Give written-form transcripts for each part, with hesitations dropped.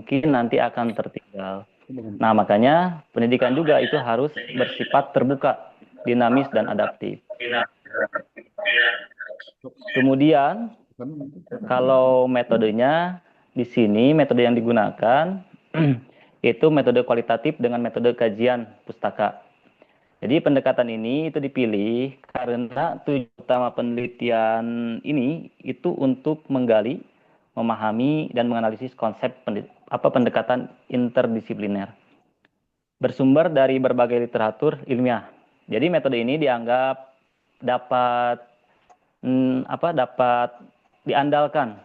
mungkin nanti akan tertinggal. Nah, makanya pendidikan juga itu harus bersifat terbuka, dinamis, dan adaptif. Kemudian, kalau metodenya di sini, metode yang digunakan itu metode kualitatif dengan metode kajian pustaka. Jadi pendekatan ini itu dipilih karena tujuan utama penelitian ini itu untuk menggali, memahami, dan menganalisis konsep pendekatan interdisipliner bersumber dari berbagai literatur ilmiah. Jadi metode ini dianggap dapat dapat diandalkan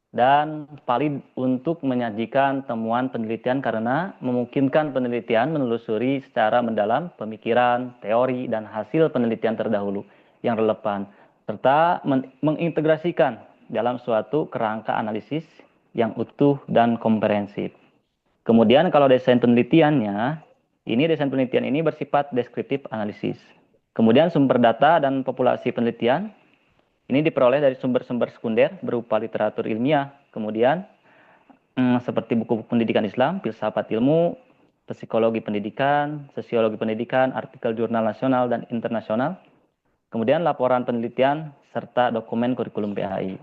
dan valid untuk menyajikan temuan penelitian karena memungkinkan penelitian menelusuri secara mendalam pemikiran, teori, dan hasil penelitian terdahulu yang relevan, serta mengintegrasikan dalam suatu kerangka analisis yang utuh dan komprehensif. Kemudian kalau desain penelitiannya, desain penelitian ini bersifat deskriptif analisis. Kemudian sumber data dan populasi penelitian ini diperoleh dari sumber-sumber sekunder berupa literatur ilmiah, kemudian seperti buku-buku pendidikan Islam, filsafat ilmu, psikologi pendidikan, sosiologi pendidikan, artikel jurnal nasional dan internasional, kemudian laporan penelitian, serta dokumen kurikulum PAI.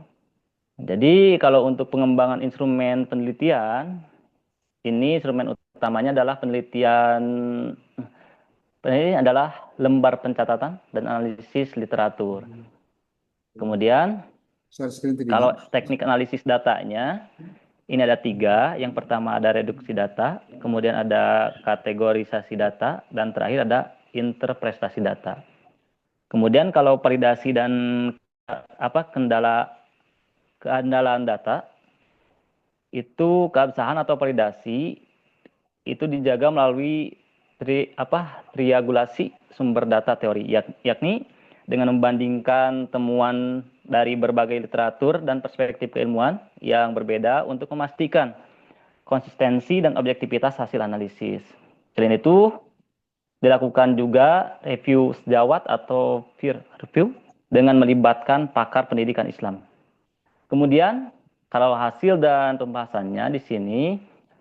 Jadi kalau untuk pengembangan instrumen penelitian, ini instrumen utamanya adalah penelitian adalah lembar pencatatan dan analisis literatur. Kemudian, kalau teknik analisis datanya, ini ada 3. Yang pertama ada reduksi data, kemudian ada kategorisasi data, dan terakhir ada interpretasi data. Kemudian kalau validasi dan keandalan data, itu keabsahan atau validasi itu dijaga melalui triangulasi sumber data teori, yakni dengan membandingkan temuan dari berbagai literatur dan perspektif keilmuan yang berbeda untuk memastikan konsistensi dan objektivitas hasil analisis. Selain itu, dilakukan juga review sejawat atau peer review dengan melibatkan pakar pendidikan Islam. Kemudian, kalau hasil dan pembahasannya di sini,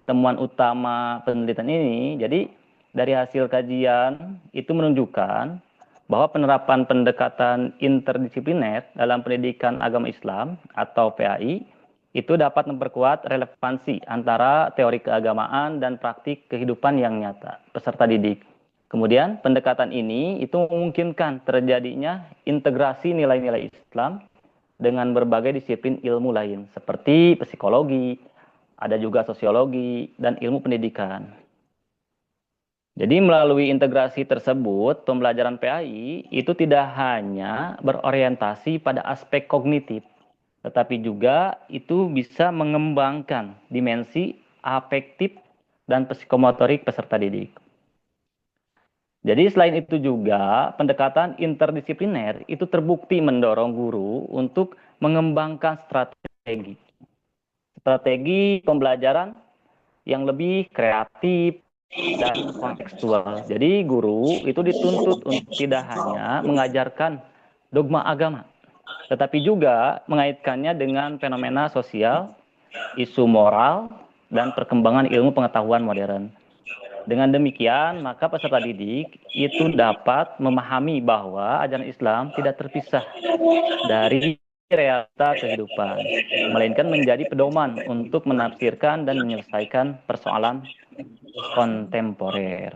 temuan utama penelitian ini, jadi dari hasil kajian itu menunjukkan bahwa penerapan pendekatan interdisipliner dalam pendidikan agama Islam atau PAI itu dapat memperkuat relevansi antara teori keagamaan dan praktik kehidupan yang nyata peserta didik. Kemudian pendekatan ini itu memungkinkan terjadinya integrasi nilai-nilai Islam dengan berbagai disiplin ilmu lain seperti psikologi, ada juga sosiologi, dan ilmu pendidikan. Jadi melalui integrasi tersebut, pembelajaran PAI itu tidak hanya berorientasi pada aspek kognitif, tetapi juga itu bisa mengembangkan dimensi afektif dan psikomotorik peserta didik. Jadi selain itu juga pendekatan interdisipliner itu terbukti mendorong guru untuk mengembangkan strategi pembelajaran yang lebih kreatif dan kontekstual. Jadi guru itu dituntut untuk tidak hanya mengajarkan dogma agama, tetapi juga mengaitkannya dengan fenomena sosial, isu moral, dan perkembangan ilmu pengetahuan modern. Dengan demikian, maka peserta didik itu dapat memahami bahwa ajaran Islam tidak terpisah dari realita kehidupan, melainkan menjadi pedoman untuk menafsirkan dan menyelesaikan persoalan kontemporer.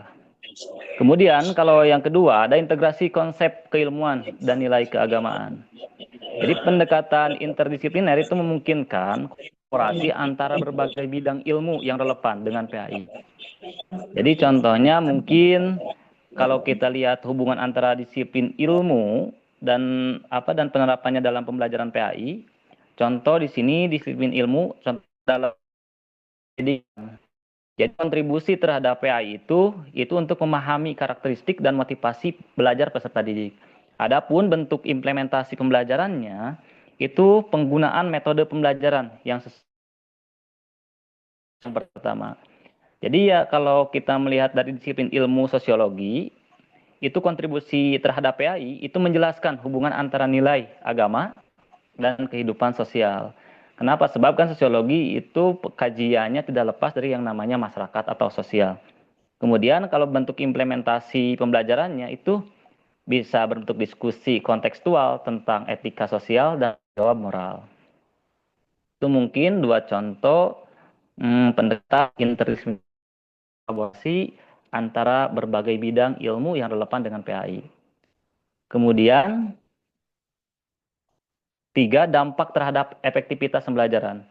Kemudian kalau yang kedua ada integrasi konsep keilmuan dan nilai keagamaan. Jadi pendekatan interdisipliner itu memungkinkan kolaborasi antara berbagai bidang ilmu yang relevan dengan PAI. Jadi contohnya mungkin kalau kita lihat hubungan antara disiplin ilmu dan penerapannya dalam pembelajaran PAI. Contoh di sini disiplin ilmu contoh dalam jadi kontribusi terhadap PAI itu untuk memahami karakteristik dan motivasi belajar peserta didik. Adapun bentuk implementasi pembelajarannya itu penggunaan metode pembelajaran yang pertama. Jadi ya kalau kita melihat dari disiplin ilmu sosiologi, itu kontribusi terhadap PAI itu menjelaskan hubungan antara nilai agama dan kehidupan sosial. Kenapa? Sebab kan sosiologi itu kajiannya tidak lepas dari yang namanya masyarakat atau sosial. Kemudian kalau bentuk implementasi pembelajarannya itu bisa berbentuk diskusi kontekstual tentang etika sosial dan jawab moral. Itu mungkin dua contoh pendekatan interdisipliner kolaborasi antara berbagai bidang ilmu yang relevan dengan PAI. Kemudian, tiga, dampak terhadap efektivitas pembelajaran.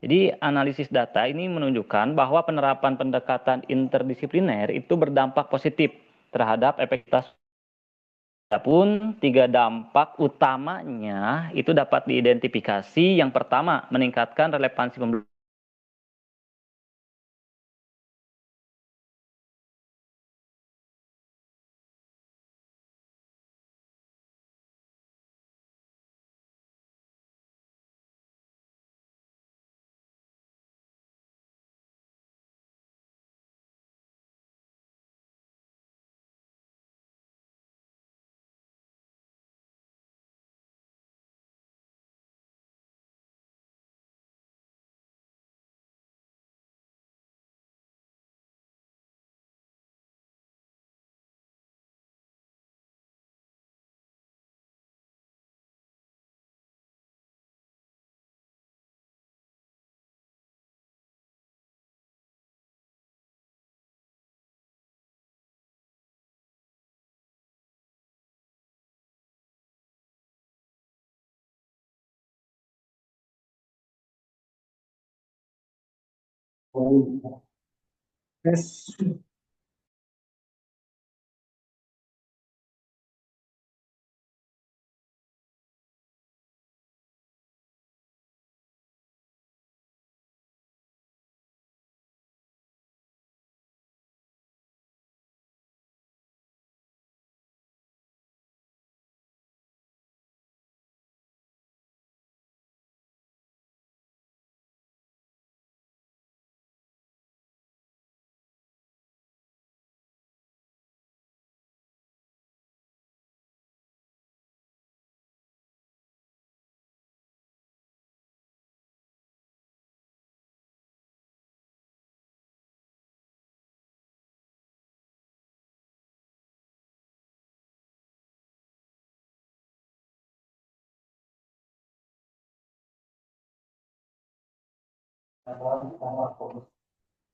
Jadi, analisis data ini menunjukkan bahwa penerapan pendekatan interdisipliner itu berdampak positif terhadap efektivitas. Adapun tiga dampak utamanya itu dapat diidentifikasi. Yang pertama, meningkatkan relevansi pembelajaran. Tes.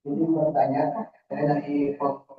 Jadi bertanya dari foto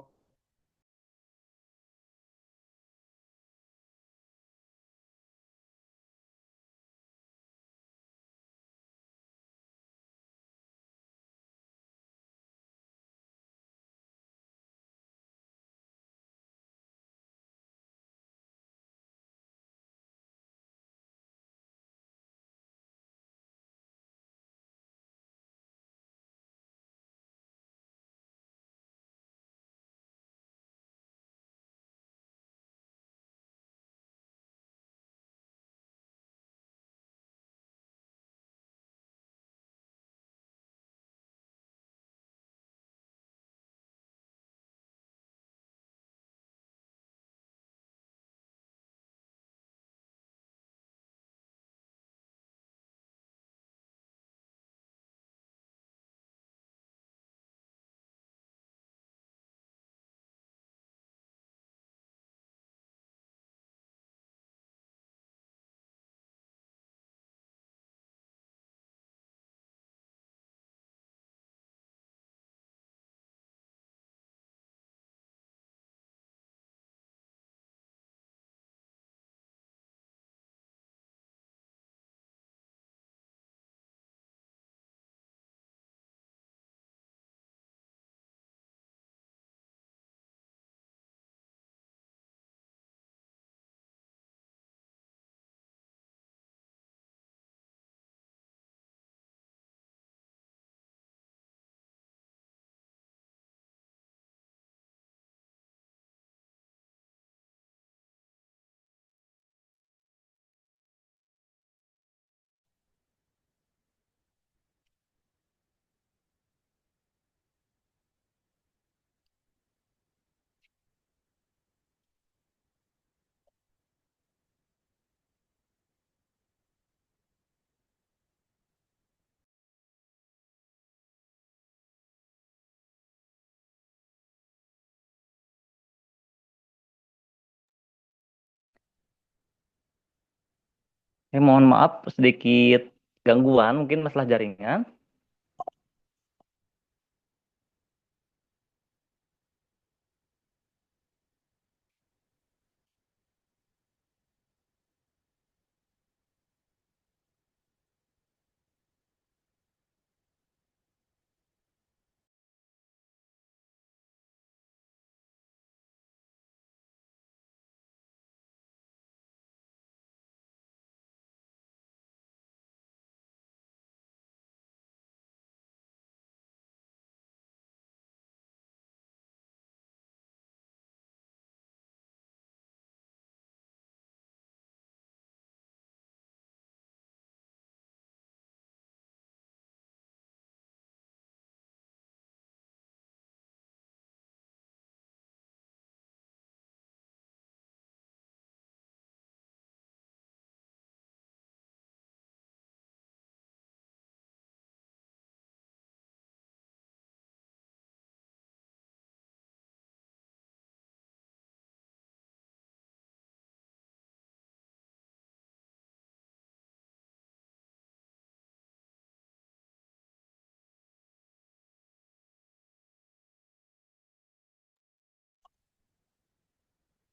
Mohon maaf sedikit gangguan, mungkin masalah jaringan.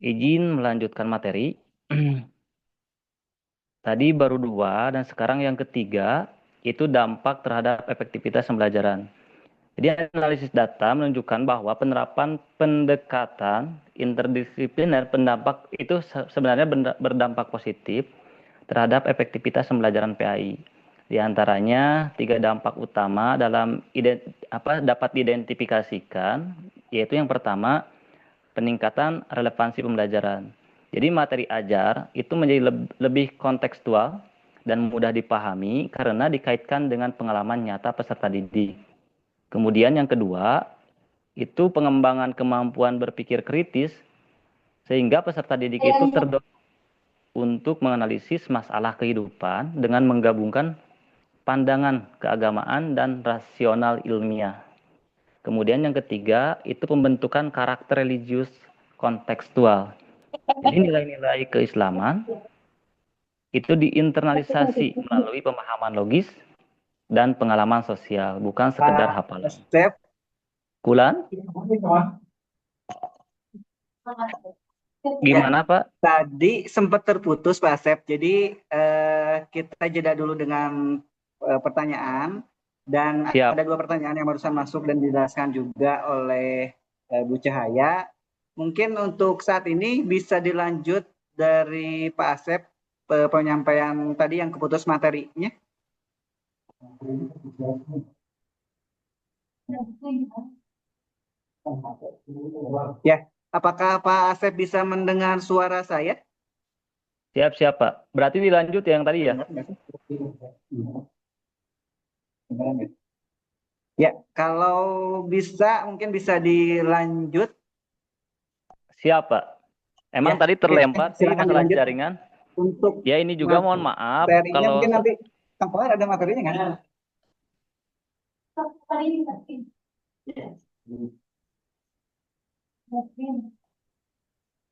Izin melanjutkan materi. Tadi baru dua dan sekarang yang ketiga itu dampak terhadap efektivitas pembelajaran. Jadi analisis data menunjukkan bahwa penerapan pendekatan interdisipliner pendampak itu sebenarnya berdampak positif terhadap efektivitas pembelajaran PAI. Di antaranya tiga dampak utama dapat diidentifikasikan, yaitu yang pertama peningkatan relevansi pembelajaran. Jadi materi ajar itu menjadi lebih kontekstual dan mudah dipahami karena dikaitkan dengan pengalaman nyata peserta didik. Kemudian yang kedua, itu pengembangan kemampuan berpikir kritis sehingga peserta didik itu terdorong untuk menganalisis masalah kehidupan dengan menggabungkan pandangan keagamaan dan rasional ilmiah. Kemudian yang ketiga, itu pembentukan karakter religius kontekstual. Jadi nilai-nilai keislaman itu diinternalisasi melalui pemahaman logis dan pengalaman sosial, bukan sekedar hafalan. Step. Kulan? Gimana Pak? Tadi sempat terputus Pak Asep, jadi kita jeda dulu dengan pertanyaan. Dan Siap. ada dua pertanyaan yang barusan masuk dan dijelaskan juga oleh Bu Cahaya. Mungkin untuk saat ini bisa dilanjut dari Pak Asep penyampaian tadi yang keputus materinya. Ya, apakah Pak Asep bisa mendengar suara saya? Siap, Pak. Berarti dilanjut yang tadi ya? Ya, kalau bisa mungkin bisa dilanjut. Siap, Pak. Emang Ya, tadi oke, terlempar sih silakan masalah dilanjut. jaringan. Untuk Ya ini juga mohon maaf materinya kalau mungkin nanti Kang Kohar ada materinya kan?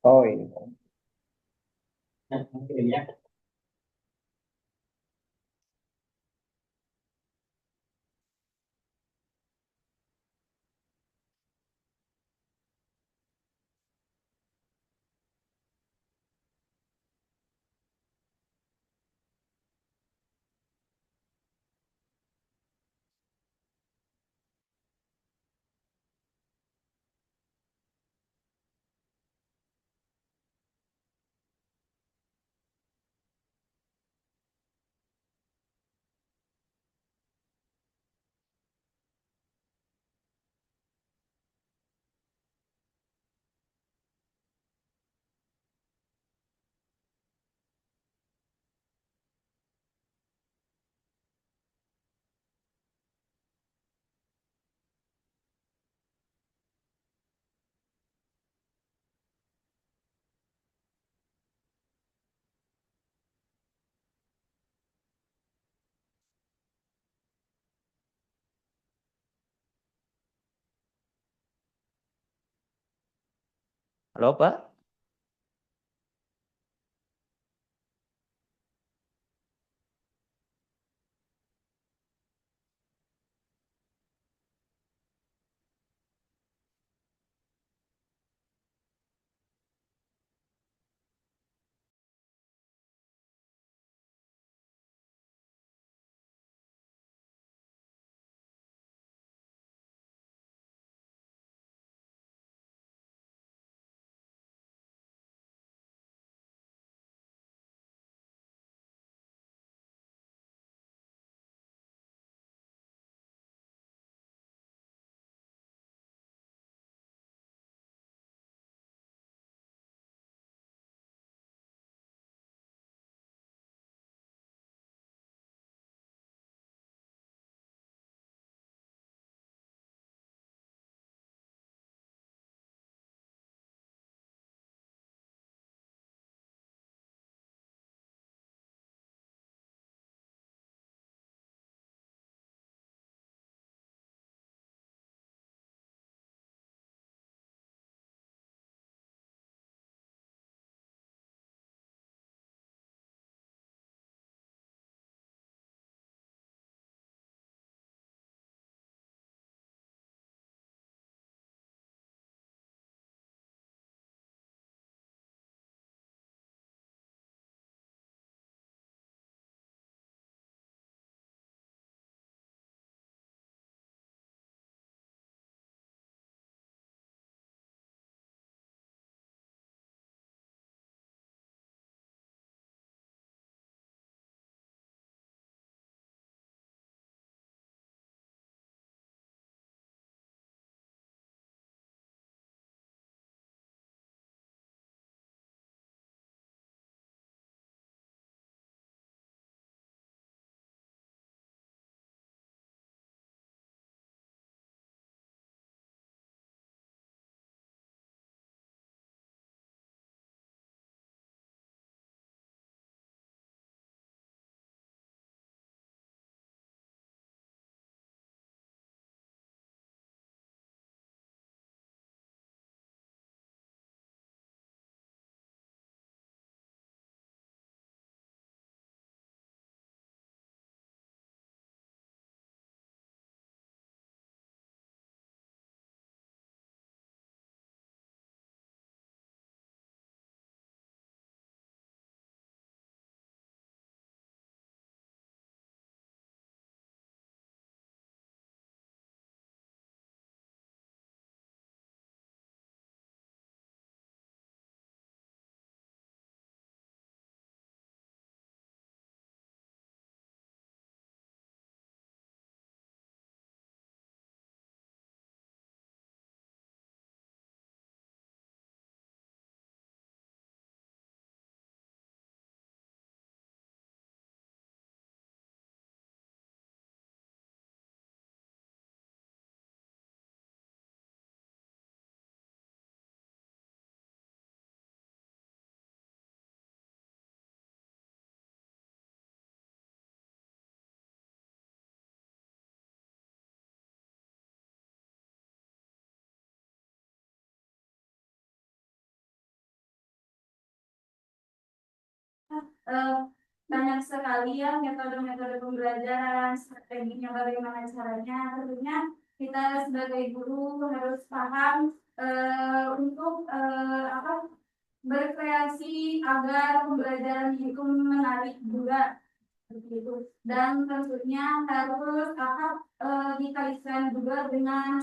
Oh iya. halo Pak. eh, banyak sekali ya metode-metode pembelajaran, strateginya bagaimana caranya. Tentunya kita sebagai guru harus paham untuk berkreasi agar pembelajaran itu menarik juga seperti itu. Dan tentunya harus dikaitkan juga dengan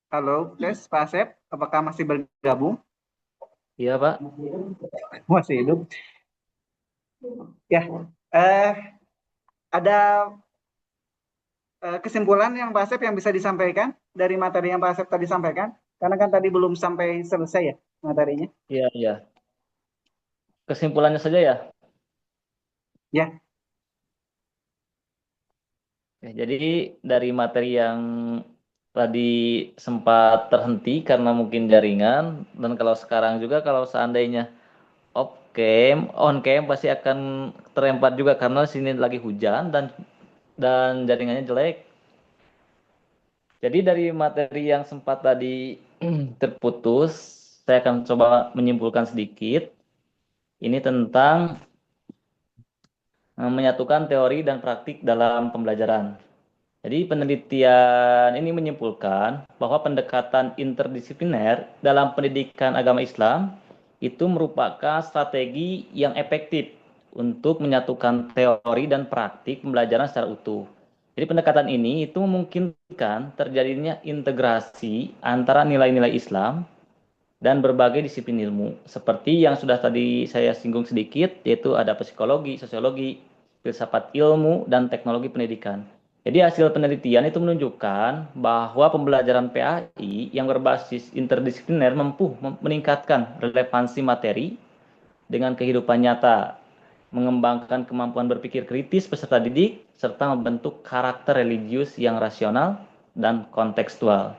Halo, Pak Asep, apakah masih bergabung? Iya, Pak. Masih hidup? Ya, eh, ada kesimpulan yang Pak Asep yang bisa disampaikan dari materi yang Pak Asep tadi sampaikan? Karena kan tadi belum sampai selesai ya materinya. Iya, iya. Kesimpulannya saja ya. Ya, Ya, jadi dari materi yang tadi sempat terhenti karena mungkin jaringan, dan kalau sekarang juga kalau seandainya off cam, on cam pasti akan terlempar juga karena sini lagi hujan dan jaringannya jelek. Jadi dari materi yang sempat tadi terputus, saya akan coba menyimpulkan sedikit. Ini tentang menyatukan teori dan praktik dalam pembelajaran. Jadi penelitian ini menyimpulkan bahwa pendekatan interdisipliner dalam pendidikan agama Islam itu merupakan strategi yang efektif untuk menyatukan teori dan praktik pembelajaran secara utuh. Jadi pendekatan ini itu memungkinkan terjadinya integrasi antara nilai-nilai Islam dan berbagai disiplin ilmu. Seperti yang sudah tadi saya singgung sedikit, yaitu ada psikologi, sosiologi, filsafat ilmu, dan teknologi pendidikan. Jadi hasil penelitian itu menunjukkan bahwa pembelajaran PAI yang berbasis interdisipliner mampu meningkatkan relevansi materi dengan kehidupan nyata, mengembangkan kemampuan berpikir kritis peserta didik, serta membentuk karakter religius yang rasional dan kontekstual.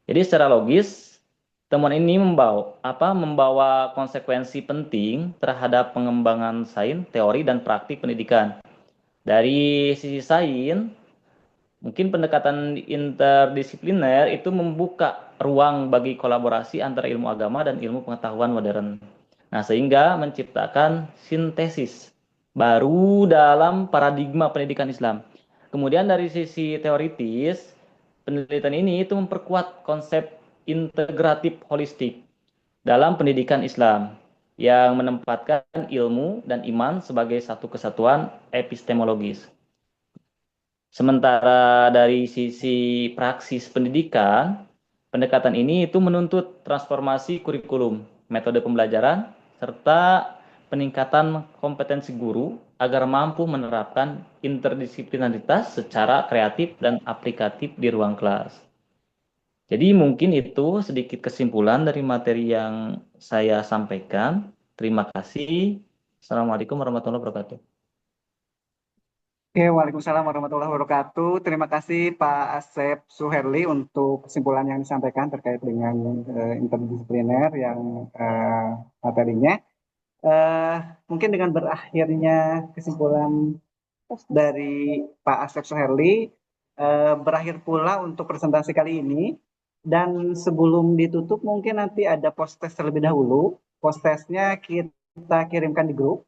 Jadi secara logis, temuan ini membawa konsekuensi penting terhadap pengembangan sains, teori, dan praktik pendidikan. Dari sisi sains, mungkin pendekatan interdisipliner itu membuka ruang bagi kolaborasi antara ilmu agama dan ilmu pengetahuan modern. Nah, sehingga menciptakan sintesis baru dalam paradigma pendidikan Islam. Kemudian dari sisi teoritis, penelitian ini itu memperkuat konsep integratif holistik dalam pendidikan Islam yang menempatkan ilmu dan iman sebagai satu kesatuan epistemologis. Sementara dari sisi praksis pendidikan, pendekatan ini itu menuntut transformasi kurikulum, metode pembelajaran, serta peningkatan kompetensi guru agar mampu menerapkan interdisiplinaritas secara kreatif dan aplikatif di ruang kelas. Jadi mungkin itu sedikit kesimpulan dari materi yang saya sampaikan. Terima kasih. Assalamualaikum warahmatullahi wabarakatuh. oke, Waalaikumsalam warahmatullahi wabarakatuh. Terima kasih Pak Asep Suherli untuk kesimpulan yang disampaikan terkait dengan interdisipliner yang materinya. Eh, Mungkin dengan berakhirnya kesimpulan dari Pak Asep Suherli, berakhir pula untuk presentasi kali ini. Dan sebelum ditutup, mungkin nanti ada post-test terlebih dahulu. Post-testnya kita kirimkan di grup.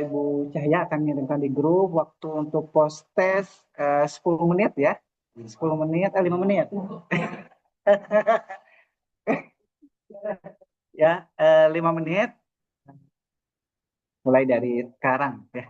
Ibu Cahya akan mengirimkan di grup waktu untuk post-test 10 menit ya. 10 menit, 5 menit. Ya, 5 menit mulai dari sekarang ya.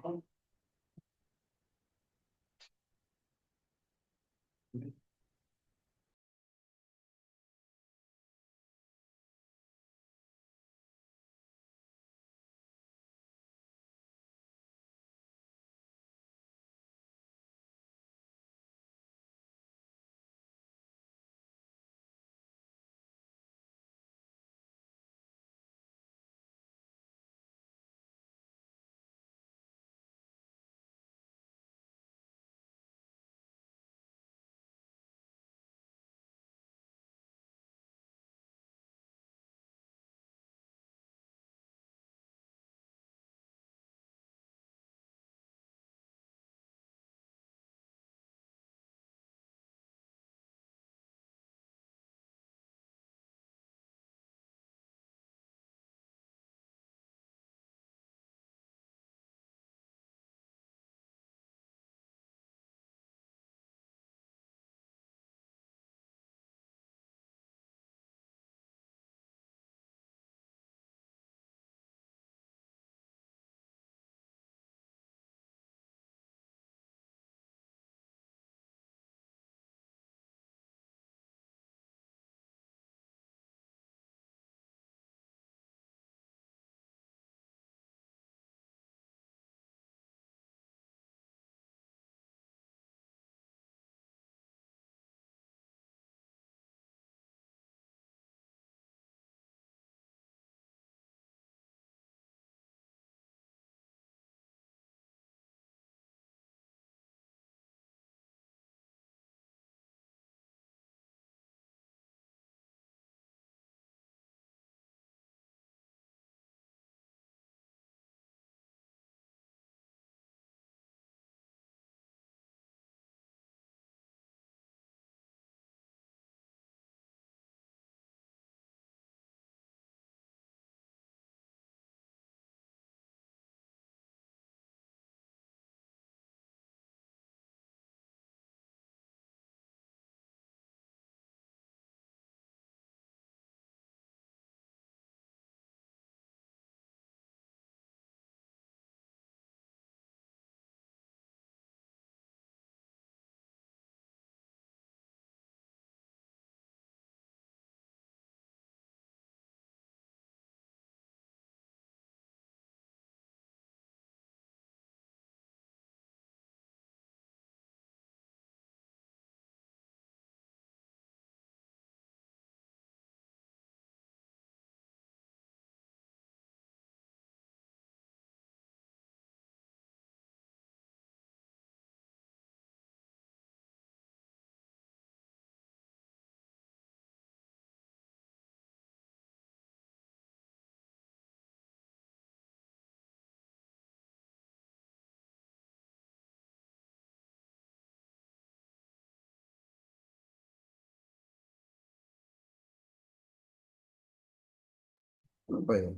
apa ya,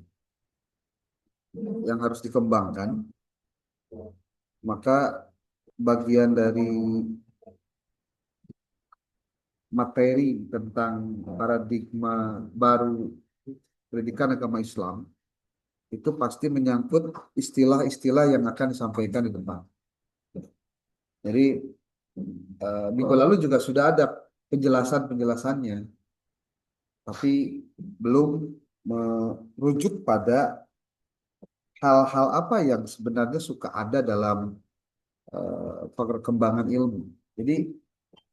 yang harus dikembangkan, maka bagian dari materi tentang paradigma baru pendidikan agama Islam itu pasti menyangkut istilah-istilah yang akan disampaikan di depan. Jadi minggu lalu juga sudah ada penjelasan-penjelasannya, tapi belum merujuk pada hal-hal apa yang sebenarnya suka ada dalam perkembangan ilmu. Jadi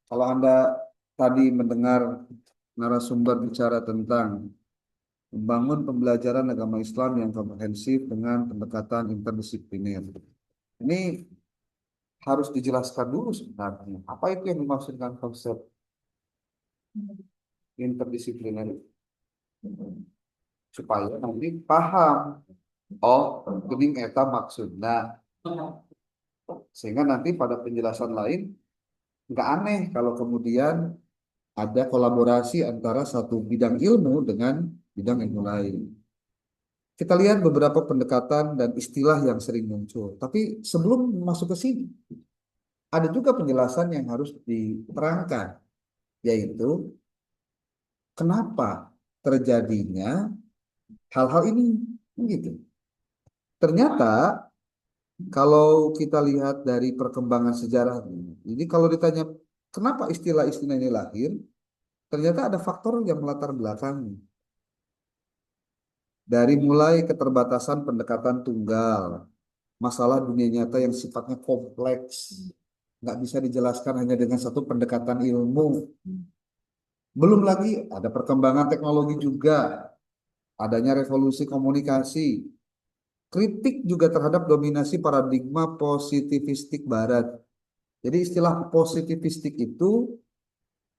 kalau Anda tadi mendengar narasumber bicara tentang membangun pembelajaran agama Islam yang komprehensif dengan pendekatan interdisipliner, ini harus dijelaskan dulu sebenarnya. Apa itu yang dimaksudkan konsep interdisipliner? Supaya nanti paham, oh, ini eta maksudnya. Sehingga nanti pada penjelasan lain nggak aneh kalau kemudian ada kolaborasi antara satu bidang ilmu dengan bidang ilmu lain. Kita lihat beberapa pendekatan dan istilah yang sering muncul. Tapi sebelum masuk ke sini, ada juga penjelasan yang harus diterangkan, yaitu kenapa terjadinya hal-hal ini. Gitu. Ternyata kalau kita lihat dari perkembangan sejarah ini, jadi kalau ditanya kenapa istilah-istilah ini lahir, ternyata ada faktor yang melatar belakangnya. Dari mulai keterbatasan pendekatan tunggal, masalah dunia nyata yang sifatnya kompleks, nggak bisa dijelaskan hanya dengan satu pendekatan ilmu. Belum lagi ada perkembangan teknologi juga, adanya revolusi komunikasi, kritik juga terhadap dominasi paradigma positivistik Barat. Jadi istilah positivistik itu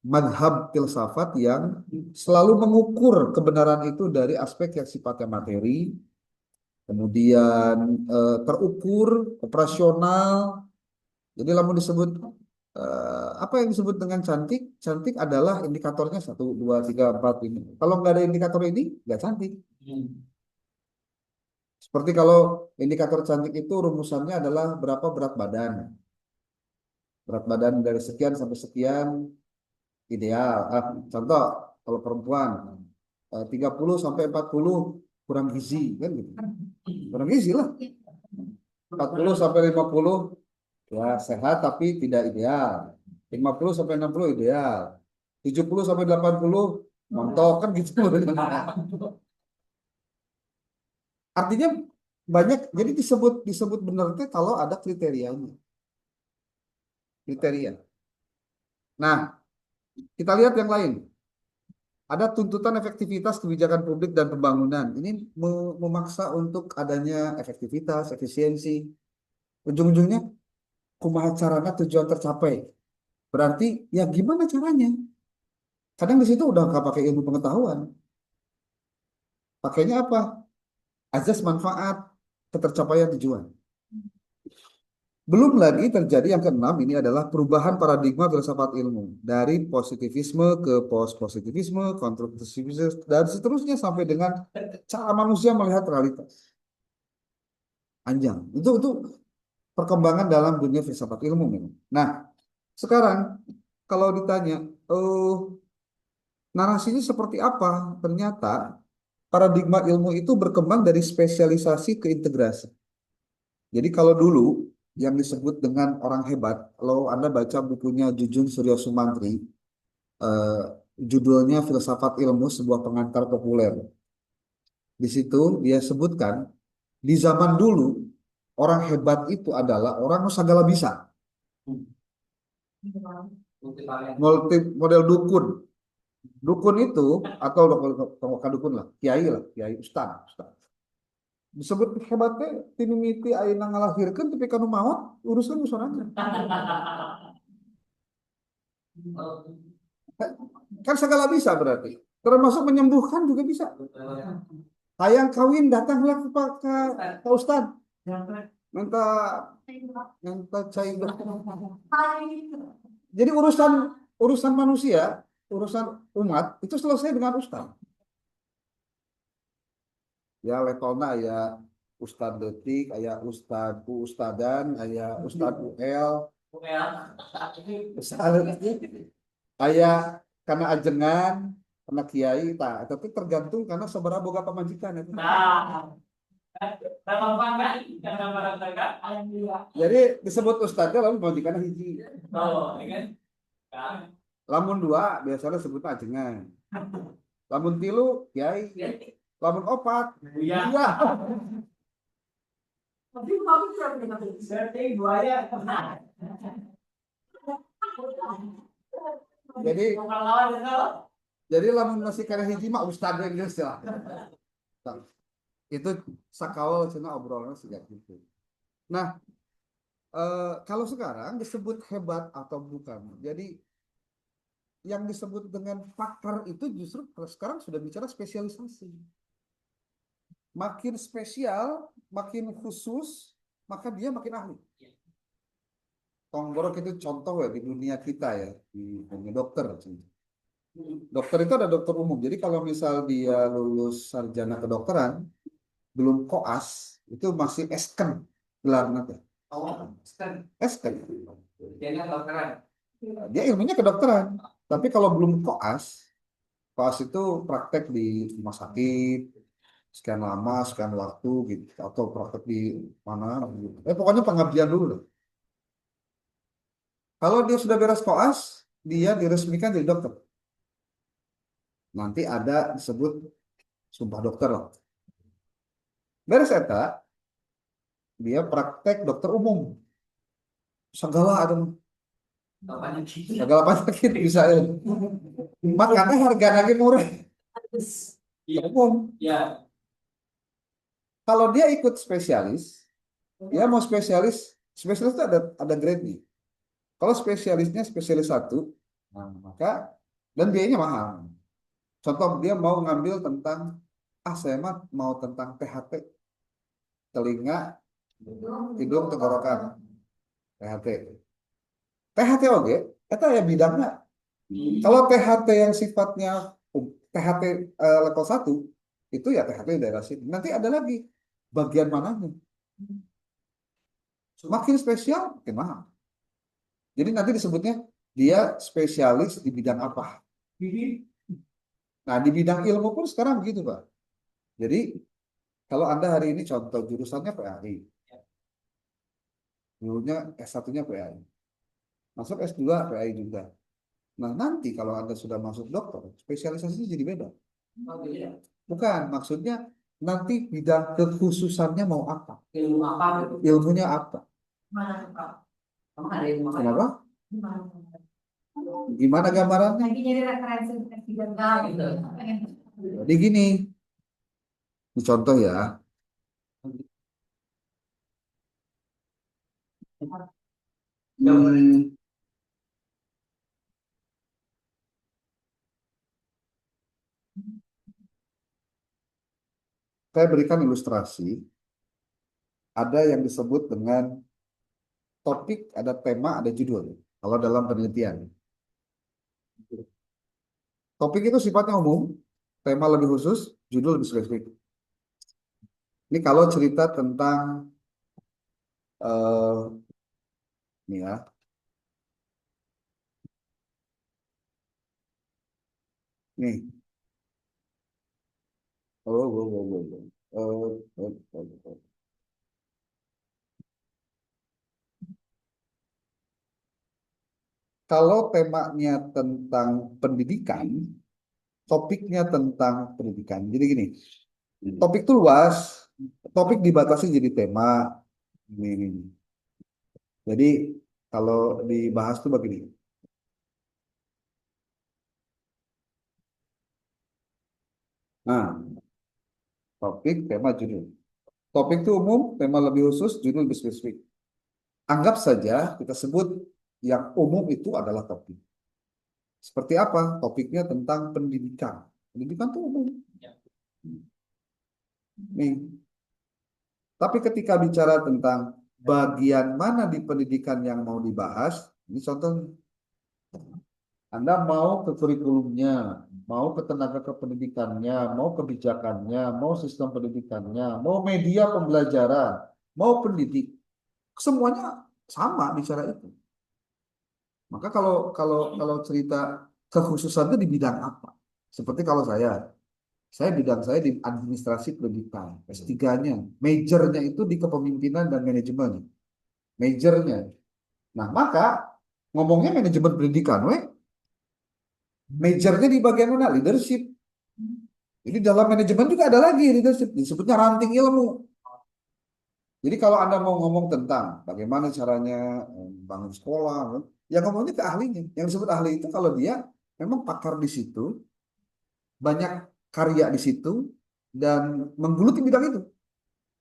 madhab filsafat yang selalu mengukur kebenaran itu dari aspek yang sifatnya materi, kemudian terukur, operasional. Jadi lamun disebut apa yang disebut dengan cantik, cantik adalah indikatornya 1, 2, 3, 4 ini. Kalau nggak ada indikator ini, nggak cantik. Seperti kalau indikator cantik itu rumusannya adalah berapa berat badan. Berat badan dari sekian sampai sekian ideal. Contoh, kalau perempuan 30 sampai 40 kurang gizi, kan gitu. Kurang gizi lah. 40 sampai 50 ya sehat tapi tidak ideal. 50 sampai 60 ideal. 70 sampai 80 montok kan gitu. Artinya banyak, jadi disebut benar itu kalau ada kriterianya. Kriteria. Nah, kita lihat yang lain. Ada tuntutan efektivitas kebijakan publik dan pembangunan. Ini memaksa untuk adanya efektivitas, efisiensi. Ujung-ujungnya, kumaha caranya tujuan tercapai. Berarti, ya gimana caranya? Kadang di situ udah nggak pakai ilmu pengetahuan. Pakainya apa? Azas manfaat, ketercapaian tujuan. Belum lagi terjadi yang keenam, ini adalah perubahan paradigma filsafat ilmu. Dari positivisme ke post-positivisme, konstruktivisme, dan seterusnya sampai dengan cara manusia melihat realitas. Panjang. Itu perkembangan dalam dunia filsafat ilmu memang. Nah, sekarang kalau ditanya, narasinya seperti apa? Ternyata paradigma ilmu itu berkembang dari spesialisasi ke integrasi. Jadi kalau dulu yang disebut dengan orang hebat, kalau Anda baca bukunya Jujun Suryo Sumantri, judulnya Filsafat Ilmu, sebuah pengantar populer. Di situ dia sebutkan, di zaman dulu, orang hebat itu adalah orang yang segala bisa. Model dukun. Dukun itu, atau bukan dukun lah, kiai, ustaz. Disebut hebatnya tinimiti ayeuna ngalahirkeun tapi kanu maot urusan urusannya. Kan segala bisa berarti. Termasuk menyembuhkan juga bisa. Hayang kawin datanglah ke Ustaz. Minta cai. Jadi urusan manusia, urusan umat itu selesai dengan Ustaz. Ya levelnya ya Ustadz Detik, aya Ustadz Ustadan, aya Ustadz UL, aya karena ajengan, karena kiai, tapi tergantung karena seberapa boga pamajikan itu. Jadi disebut ustadznya lalu pamajikan hiji. Lamun dua biasanya sebutnya ajengan. Lamun tilu kiai. Lamun opat iya. Jadi lamun masih karena hiji mah ustad geus ya. Itu sakawal cenah obrolan sejak itu. Nah, kalau sekarang disebut hebat atau bukan. Jadi yang disebut dengan pakar itu justru sekarang sudah bicara spesialisasi. Makin spesial, makin khusus, maka dia makin ahli. Tonggorok itu contoh ya di dunia kita ya, di dunia dokter. Dokter itu ada dokter umum. Jadi kalau misal dia lulus sarjana kedokteran, belum koas, itu masih esken gelarnya. Esken. Dia ilmunya kedokteran. Tapi kalau belum koas, koas itu praktek di rumah sakit, sekian lama, sekian waktu gitu, atau praktek di mana gitu. Pokoknya pengabdian dulu lah. Kalau dia sudah beres koas, dia diresmikan jadi dokter. Nanti ada disebut sumpah dokter lah. Beres eta, dia praktek dokter umum. Segala ada segala penyakit bisa ya. Makanya harga lagi murah. Umum. Kalau dia ikut spesialis, dia mau spesialis itu ada grade-nya. Kalau spesialisnya spesialis 1, nah, maka dan biayanya mahal. Contoh dia mau ngambil tentang saya mau tentang THT, telinga, hidung, tenggorokan, THT. THT oke, itu ya bidangnya. Kalau THT yang sifatnya THT level 1, itu ya THT daerah sini. Nanti ada lagi bagian mananya. Semakin spesial, makin mahal. Jadi nanti disebutnya dia spesialis di bidang apa. Nah, di bidang ilmu pun sekarang begitu, Pak. Jadi, kalau Anda hari ini contoh jurusannya PAI. Dulunya S1-nya PAI. Masuk S2 PAI juga. Nah, nanti kalau Anda sudah masuk dokter, spesialisasinya jadi beda. Bukan, maksudnya nanti bidang kekhususannya mau apa? Ilmunya apa? Kenapa? Gimana gambarannya? Jadi gini, ini contoh ya. Saya berikan ilustrasi. Ada yang disebut dengan topik, ada tema, ada judul. Kalau dalam penelitian. Topik itu sifatnya umum, tema lebih khusus, judul lebih spesifik. Ini kalau cerita tentang ini ya. Nih. Kalau temanya tentang pendidikan, topiknya tentang pendidikan. Jadi gini, topik itu luas, topik dibatasi jadi tema. Ini. Jadi kalau dibahas tuh begini. Nah, topik, tema, judul. Topik itu umum, tema lebih khusus, judul lebih spesifik. Anggap saja kita sebut yang umum itu adalah topik. Seperti apa? Topiknya tentang pendidikan. Pendidikan itu umum. Nih. Tapi ketika bicara tentang bagian mana di pendidikan yang mau dibahas, ini contoh Anda mau ke kurikulumnya, mau ke tenaga kependidikannya, mau kebijakannya, mau sistem pendidikannya, mau media pembelajaran, mau pendidik, semuanya sama bicara itu. Maka kalau cerita kekhususan itu di bidang apa? Seperti kalau saya bidang saya di administrasi pendidikan, S3-nya, majornya itu di kepemimpinan dan manajemen, majornya. Nah, maka ngomongnya manajemen pendidikan, majornya di bagian mana? Leadership. Jadi dalam manajemen juga ada lagi leadership, disebutnya ranting ilmu. Jadi kalau Anda mau ngomong tentang bagaimana caranya bangun sekolah, ya ngomongnya ke ahlinya. Yang disebut ahli itu kalau dia memang pakar di situ, banyak karya di situ, dan menggeluti bidang itu.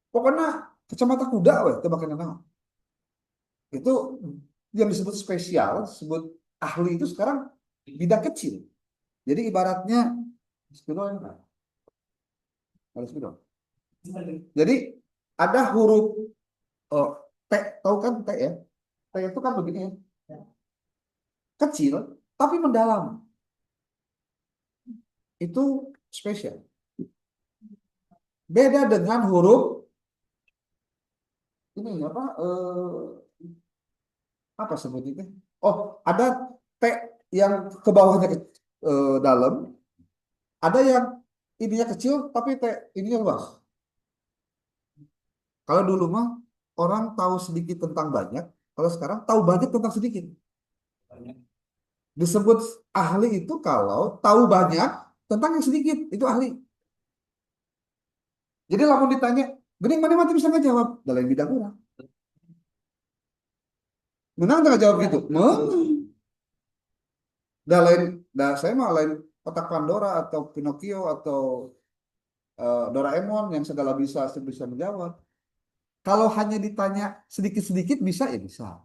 Pokoknya kacamata kuda, itu bakal nama. Itu yang disebut spesial, disebut ahli itu sekarang bidang kecil. Jadi ibaratnya, jadi ada huruf T, tahu kan T ya? T itu kan begini ya, kecil tapi mendalam. Itu spesial. Beda dengan huruf ini apa sebutnya? Oh, ada T yang ke bawahnya dalam, ada yang ininya kecil tapi T ininya luas. Kalau dulu mah orang tahu sedikit tentang banyak, kalau sekarang tahu banyak tentang sedikit. Disebut ahli itu kalau tahu banyak tentang yang sedikit, itu ahli. Jadi lalu ditanya, gini mana mati bisa nggak jawab dalam bidang orang. Menang nggak jawab gitu? Saya mah lain kotak Pandora atau Pinocchio atau Doraemon yang segala bisa menjawab. Kalau hanya ditanya sedikit-sedikit bisa ya bisa.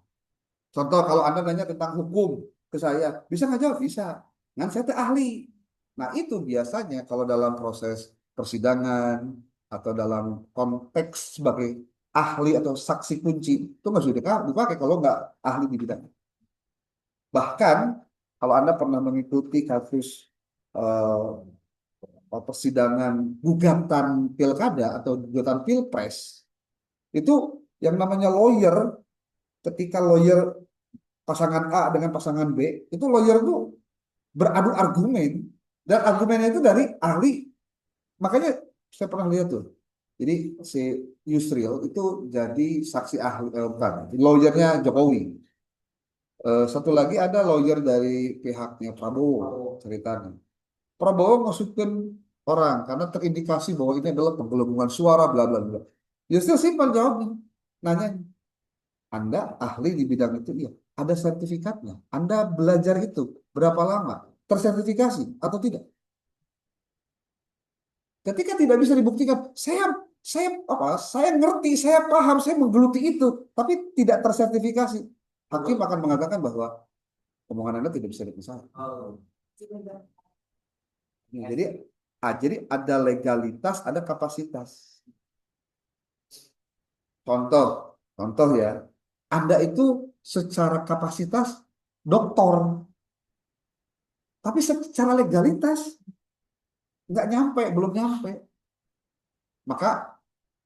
Contoh kalau Anda nanya tentang hukum ke saya, bisa nggak jawab? Bisa. Kan saya ahli. Nah itu biasanya kalau dalam proses persidangan atau dalam konteks sebagai ahli atau saksi kunci itu nggak sudah dipakai kalau nggak ahli di bidang. Bahkan kalau Anda pernah mengikuti kasus persidangan gugatan pilkada atau gugatan pilpres, itu yang namanya lawyer, ketika lawyer pasangan A dengan pasangan B, itu lawyer itu beradu argumen, dan argumennya itu dari ahli. Makanya saya pernah lihat tuh, jadi si Yusril itu jadi saksi ahli, bukan, lawyernya Jokowi. Satu lagi ada lawyer dari pihaknya Prabowo ceritanya. Prabowo masukin orang karena terindikasi bahwa ini adalah penggelembungan suara bla bla bla. Yusril simpel jawabnya, nanya, Anda ahli di bidang itu? Iya. Ada sertifikatnya? Anda belajar itu berapa lama? Tersertifikasi atau tidak? Ketika tidak bisa dibuktikan, saya ngerti, saya paham, saya menggeluti itu, tapi tidak tersertifikasi. Hakim akan mengatakan bahwa omongan Anda tidak bisa dipercaya. Ya, jadi ada legalitas, ada kapasitas. Contoh ya, Anda itu secara kapasitas doktor, tapi secara legalitas nggak nyampe, belum nyampe. Maka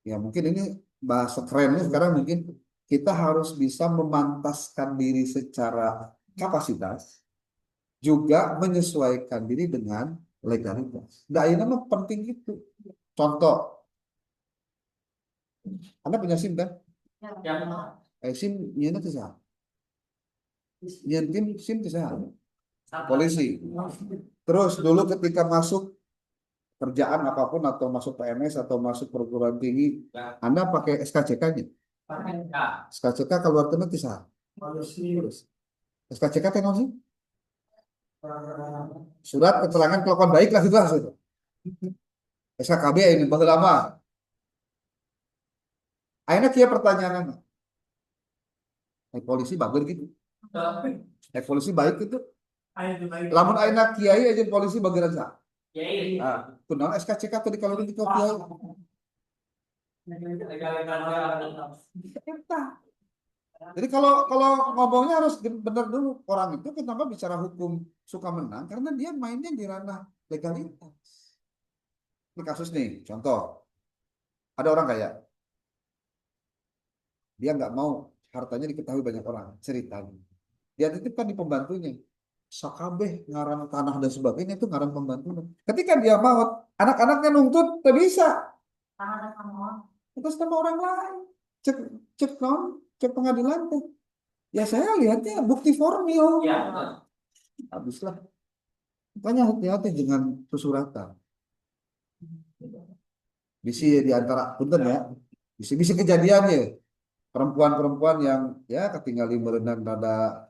ya mungkin ini bahasa kerennya sekarang mungkin kita harus bisa memantaskan diri secara kapasitas, juga menyesuaikan diri dengan legalitas. Nah ini mah penting itu. Contoh, Anda punya SIM kan? SIM nyeuna teh saha? Nyeun SIM teh saha? Polisi. Terus dulu ketika masuk kerjaan apapun atau masuk PNS atau masuk perguruan tinggi, Anda pakai SKCK-nya. SKCK keluar teh teh saha? SKCK teh naon sih? Surat keterangan kelakuan baik lah gitu lah. SKKB ini baheula lama. Akhirnya kia pertanyaan, polisi bagus gitu. Polisi baik gitu. Lamun ayeuna kiai aja polisi bageran sah. Nah, kunaon SKCK tadi kalau di kiai. Jadi kalau ngomongnya harus benar dulu, orang itu kenapa bicara hukum suka menang karena dia mainnya di ranah legalitas. Ini kasus nih, contoh, ada orang kaya, dia nggak mau hartanya diketahui banyak orang, ceritanya. Dia titipkan di pembantunya. Sakabeh ngaran tanah dan sebagainya itu ngaran pembantunya. Ketika dia maut, anak-anaknya nuntut, tidak bisa. Atas nama orang lain. Cek cek non, cek pengadilan tuh. Ya saya lihatnya bukti formil. Habislah. Makanya hati-hati dengan susuratan. Bisi di antara punten ya. Bisi-bisi kejadiannya. Perempuan-perempuan yang ya ketinggalan merenang dada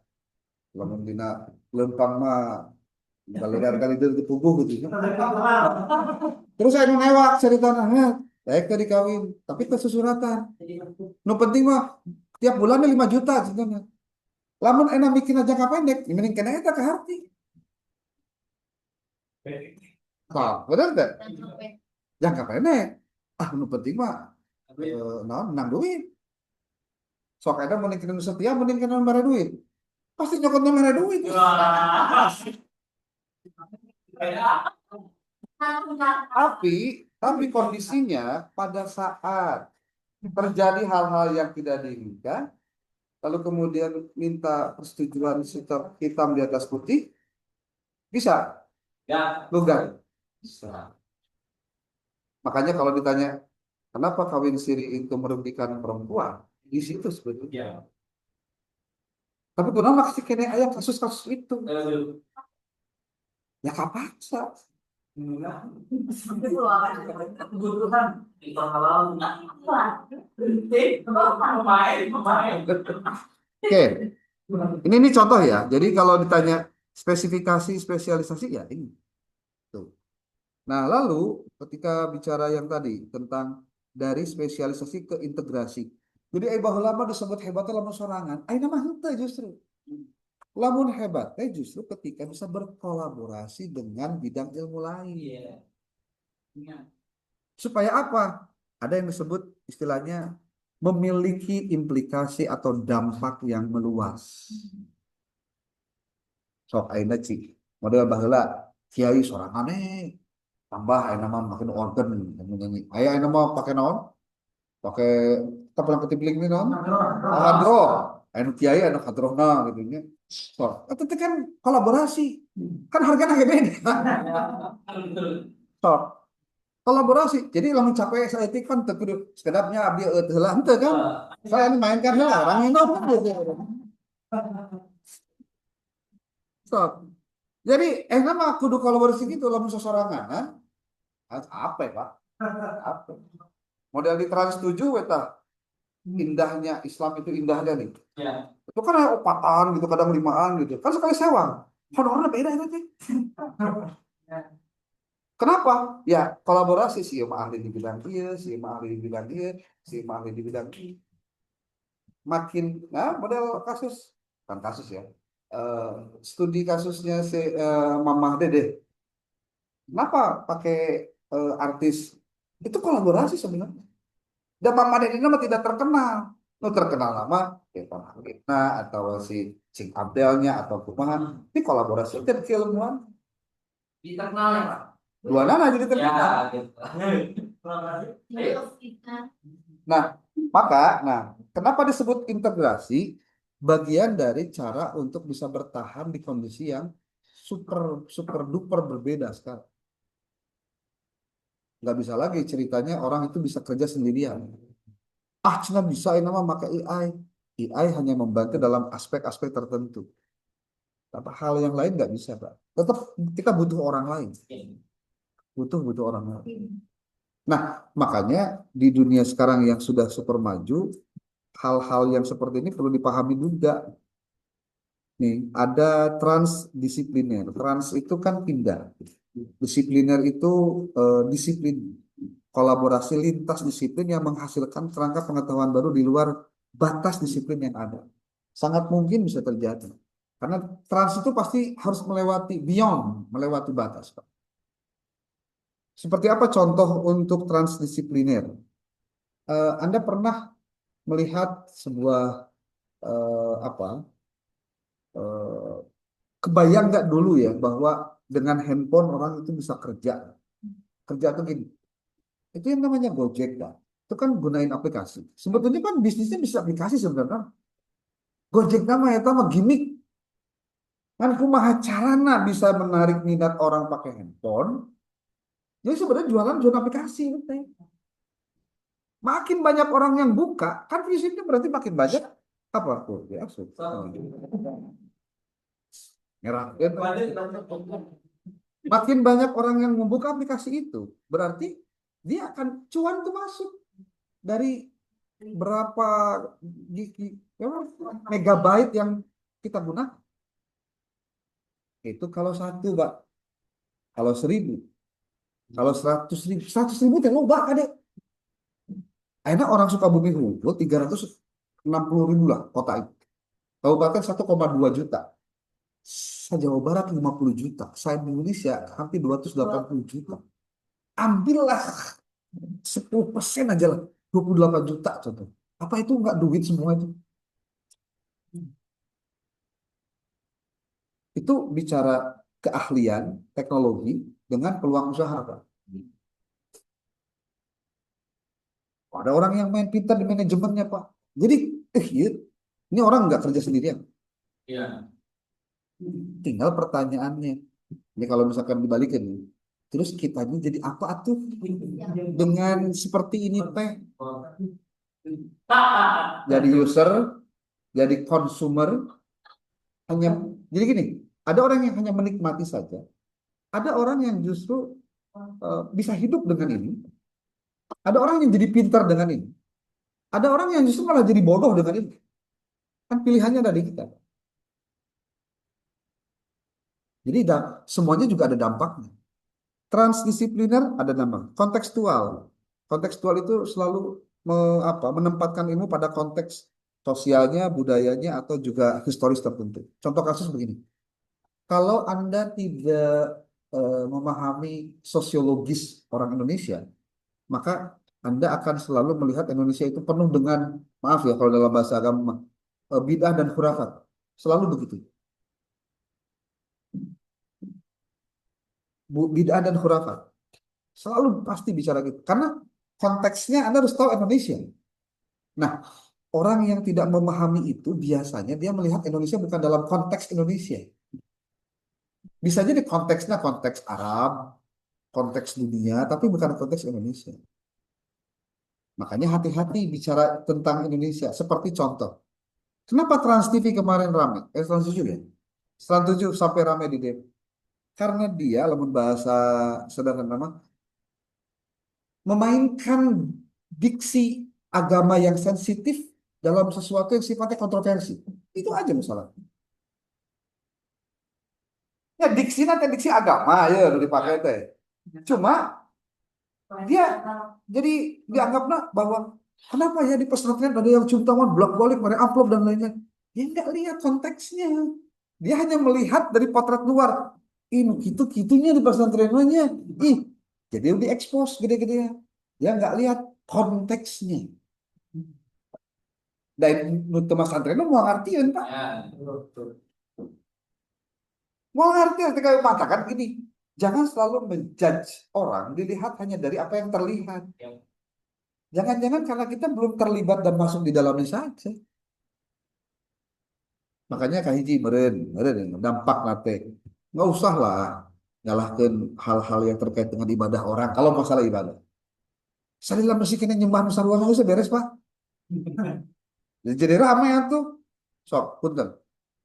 lamun dina lempang mah baliran kali itu tubuh gitu. Terus saya newak cerita nah, baik tadi kawin, tapi kesusuratan. Nu penting mah tiap bulannya 5 juta sebenarnya. Lamun enak bikin aja jangka pendek, mending kena eta ke hati. Nah, benar enggak? Jangka pendek. Ah, nu penting mah naon menang duit. Sok ada mending kena setia, mending kena mere duit. Pasti nyokotnya mere duit. Tapi kondisinya pada saat terjadi hal-hal yang tidak diinginkan, lalu kemudian minta persetujuan hitam di atas putih, bisa lugar. Bisa. Makanya kalau ditanya kenapa kawin siri itu merugikan perempuan, di situ sebetulnya. Tapi kenapa kasih kene ayam kasus-kasus itu? Ya kapaksa. Oke, ini contoh ya. Jadi kalau ditanya spesifikasi, spesialisasi ya ini. Tuh. Nah, lalu ketika bicara yang tadi tentang dari spesialisasi ke integrasi. Jadi baheula mah disebut hebatnya lamun sorangan. Ayeuna mah henteu justru. Lamun hebatnya justru ketika bisa berkolaborasi dengan bidang ilmu lain. Supaya apa? Ada yang disebut istilahnya memiliki implikasi atau dampak yang meluas. Sok ayeuna cik model baheula kiai sorangan tambah ayeuna mah makin organ nyanyi. Ayeuna mah pakai naon? Pakai kapan ketipling ini naon? Hadro. Ayeuna kiai anu hadrona gitu nya. Sok, itu kan kolaborasi. Kan harganya beda. Sok, kolaborasi. Jadi lamun capek saya kan teu kudu sekedapnya abdi heula henteu kan. Saya mainkan heula orang minum kan gitu. Sok. Jadi mah kudu kolaborasi gitu lamun sosorangan. Apa ya, Pak? Apa? Model di Trans 7 eta. Indahnya Islam itu indahnya nih. Itu kan ada opatan gitu, kadang limaan gitu. Kan sekali sewa. Honornya beda itu. Kenapa? Ya kolaborasi sih sama ahli di bidang dia, si ahli di bidang dia, si ahli di bidang ini. Makin, nah model kasus, kan kasus ya. Studi kasusnya si Mamah Dede. Kenapa pakai artis? Itu kolaborasi sebenarnya. Dan Mamah Dede nama tidak terkenal. Nu terkenal nama Evan Hagitna atau si Cing Abdelnya atau kumaha. Ini kolaborasi dan keilmuan. Terkenal ya Pak? Dua nana jadi terkenal. Nah, kenapa disebut integrasi? Bagian dari cara untuk bisa bertahan di kondisi yang super duper berbeda sekarang. Nggak bisa lagi ceritanya orang itu bisa kerja sendirian. Cina bisa ini mah pakai AI. AI hanya membantu dalam aspek-aspek tertentu. Tapi hal yang lain nggak bisa, Pak. Tetap kita butuh orang lain. Butuh orang lain. Nah, makanya di dunia sekarang yang sudah super maju, hal-hal yang seperti ini perlu dipahami juga. Nih, ada transdisipliner. Trans itu kan pindah. Disipliner itu disiplin. Kolaborasi lintas disiplin yang menghasilkan kerangka pengetahuan baru di luar batas disiplin yang ada. Sangat mungkin bisa terjadi. Karena trans itu pasti harus melewati batas, Pak. Seperti apa contoh untuk transdisipliner? Anda pernah melihat sebuah apa eh, kebayang nggak dulu ya bahwa dengan handphone orang itu bisa kerja. Kerja tuh gini. Itu yang namanya Gojek kan. Itu kan gunain aplikasi. Sebetulnya kan bisnisnya bisa aplikasi sebenarnya. Gojek nama ya mah gimmick. Kan kumaha carana bisa menarik minat orang pakai handphone. Jadi sebenarnya jualan aplikasi. Betul. Makin banyak orang yang buka, kan visinya berarti makin banyak apa tuh ya merah. Makin banyak orang yang membuka aplikasi itu, berarti dia akan cuan tuh masuk dari berapa megabyte yang kita gunakan. Itu kalau satu, Pak. Kalau 1000, kalau 100.000, 100.000 teh loba kadek. Akhirnya orang Sukabumi Hulu 360.000 lah kota itu. Kabupaten 1,2 juta. Jawa Barat 50 juta. Saya Indonesia hampir 280 juta. Ambillah 10% aja lah. 28 juta contoh. Apa itu nggak duit semua itu? Itu bicara keahlian, teknologi dengan peluang usaha, Pak. Ada orang yang main pintar di manajemennya, Pak. Jadi, iya, ini orang nggak kerja sendirian. Iya. Tinggal pertanyaannya. Ini kalau misalkan dibalikin, terus kitanya jadi apa tuh dengan seperti ini teh? Jadi user, jadi consumer, hanya jadi gini. Ada orang yang hanya menikmati saja. Ada orang yang justru bisa hidup dengan ini. Ada orang yang jadi pintar dengan ini. Ada orang yang justru malah jadi bodoh dengan ini. Kan pilihannya dari kita. Jadi semuanya juga ada dampaknya. Transdisipliner ada nama. Kontekstual. Kontekstual itu selalu menempatkan ilmu pada konteks sosialnya, budayanya, atau juga historis tertentu. Contoh kasus begini. Kalau Anda tidak memahami sosiologis orang Indonesia, maka Anda akan selalu melihat Indonesia itu penuh dengan, maaf ya kalau dalam bahasa agama, bid'ah dan khurafat. Selalu begitu. Bid'ah dan khurafat. Selalu pasti bicara gitu. Karena konteksnya Anda harus tahu Indonesia. Nah, orang yang tidak memahami itu biasanya dia melihat Indonesia bukan dalam konteks Indonesia. Bisa jadi konteksnya konteks Arab, konteks dunia, tapi bukan konteks Indonesia. Makanya hati-hati bicara tentang Indonesia. Seperti contoh, kenapa Trans TV kemarin ramai? Trans 7 ya? Trans 7 sampai ramai di Depok. Karena dia, lamun bahasa sederhana nama, memainkan diksi agama yang sensitif dalam sesuatu yang sifatnya kontroversi. Itu aja masalah. Ya diksi nanti diksi agama ya udah dipakai teh. Cuma dia jadi dianggapnya bahwa kenapa ya di pesantren ada yang cium tangan, bolak-balik, mereka amplop dan lainnya. Dia nggak lihat konteksnya. Dia hanya melihat dari potret luar. Ini gitu-gitunya di pesantrennya. Ih, jadi diekspos gede-gede. Dia nggak lihat konteksnya. Dan nutu pesantren mau ngertiin, Pak. Mau ngertiin ketika mengatakan gini. Jangan selalu menjudge orang dilihat hanya dari apa yang terlihat. Jangan-jangan karena kita belum terlibat dan masuk di dalamnya saja. Makanya kahiji meren dampak nate. Nggak usah lah nyalahkan hal-hal yang terkait dengan ibadah orang. Kalau masalah ibadah. Salila mesti kena nyembah nusa ruang nggak usah beres, Pak. Jadi ramai tuh. Sok, punten.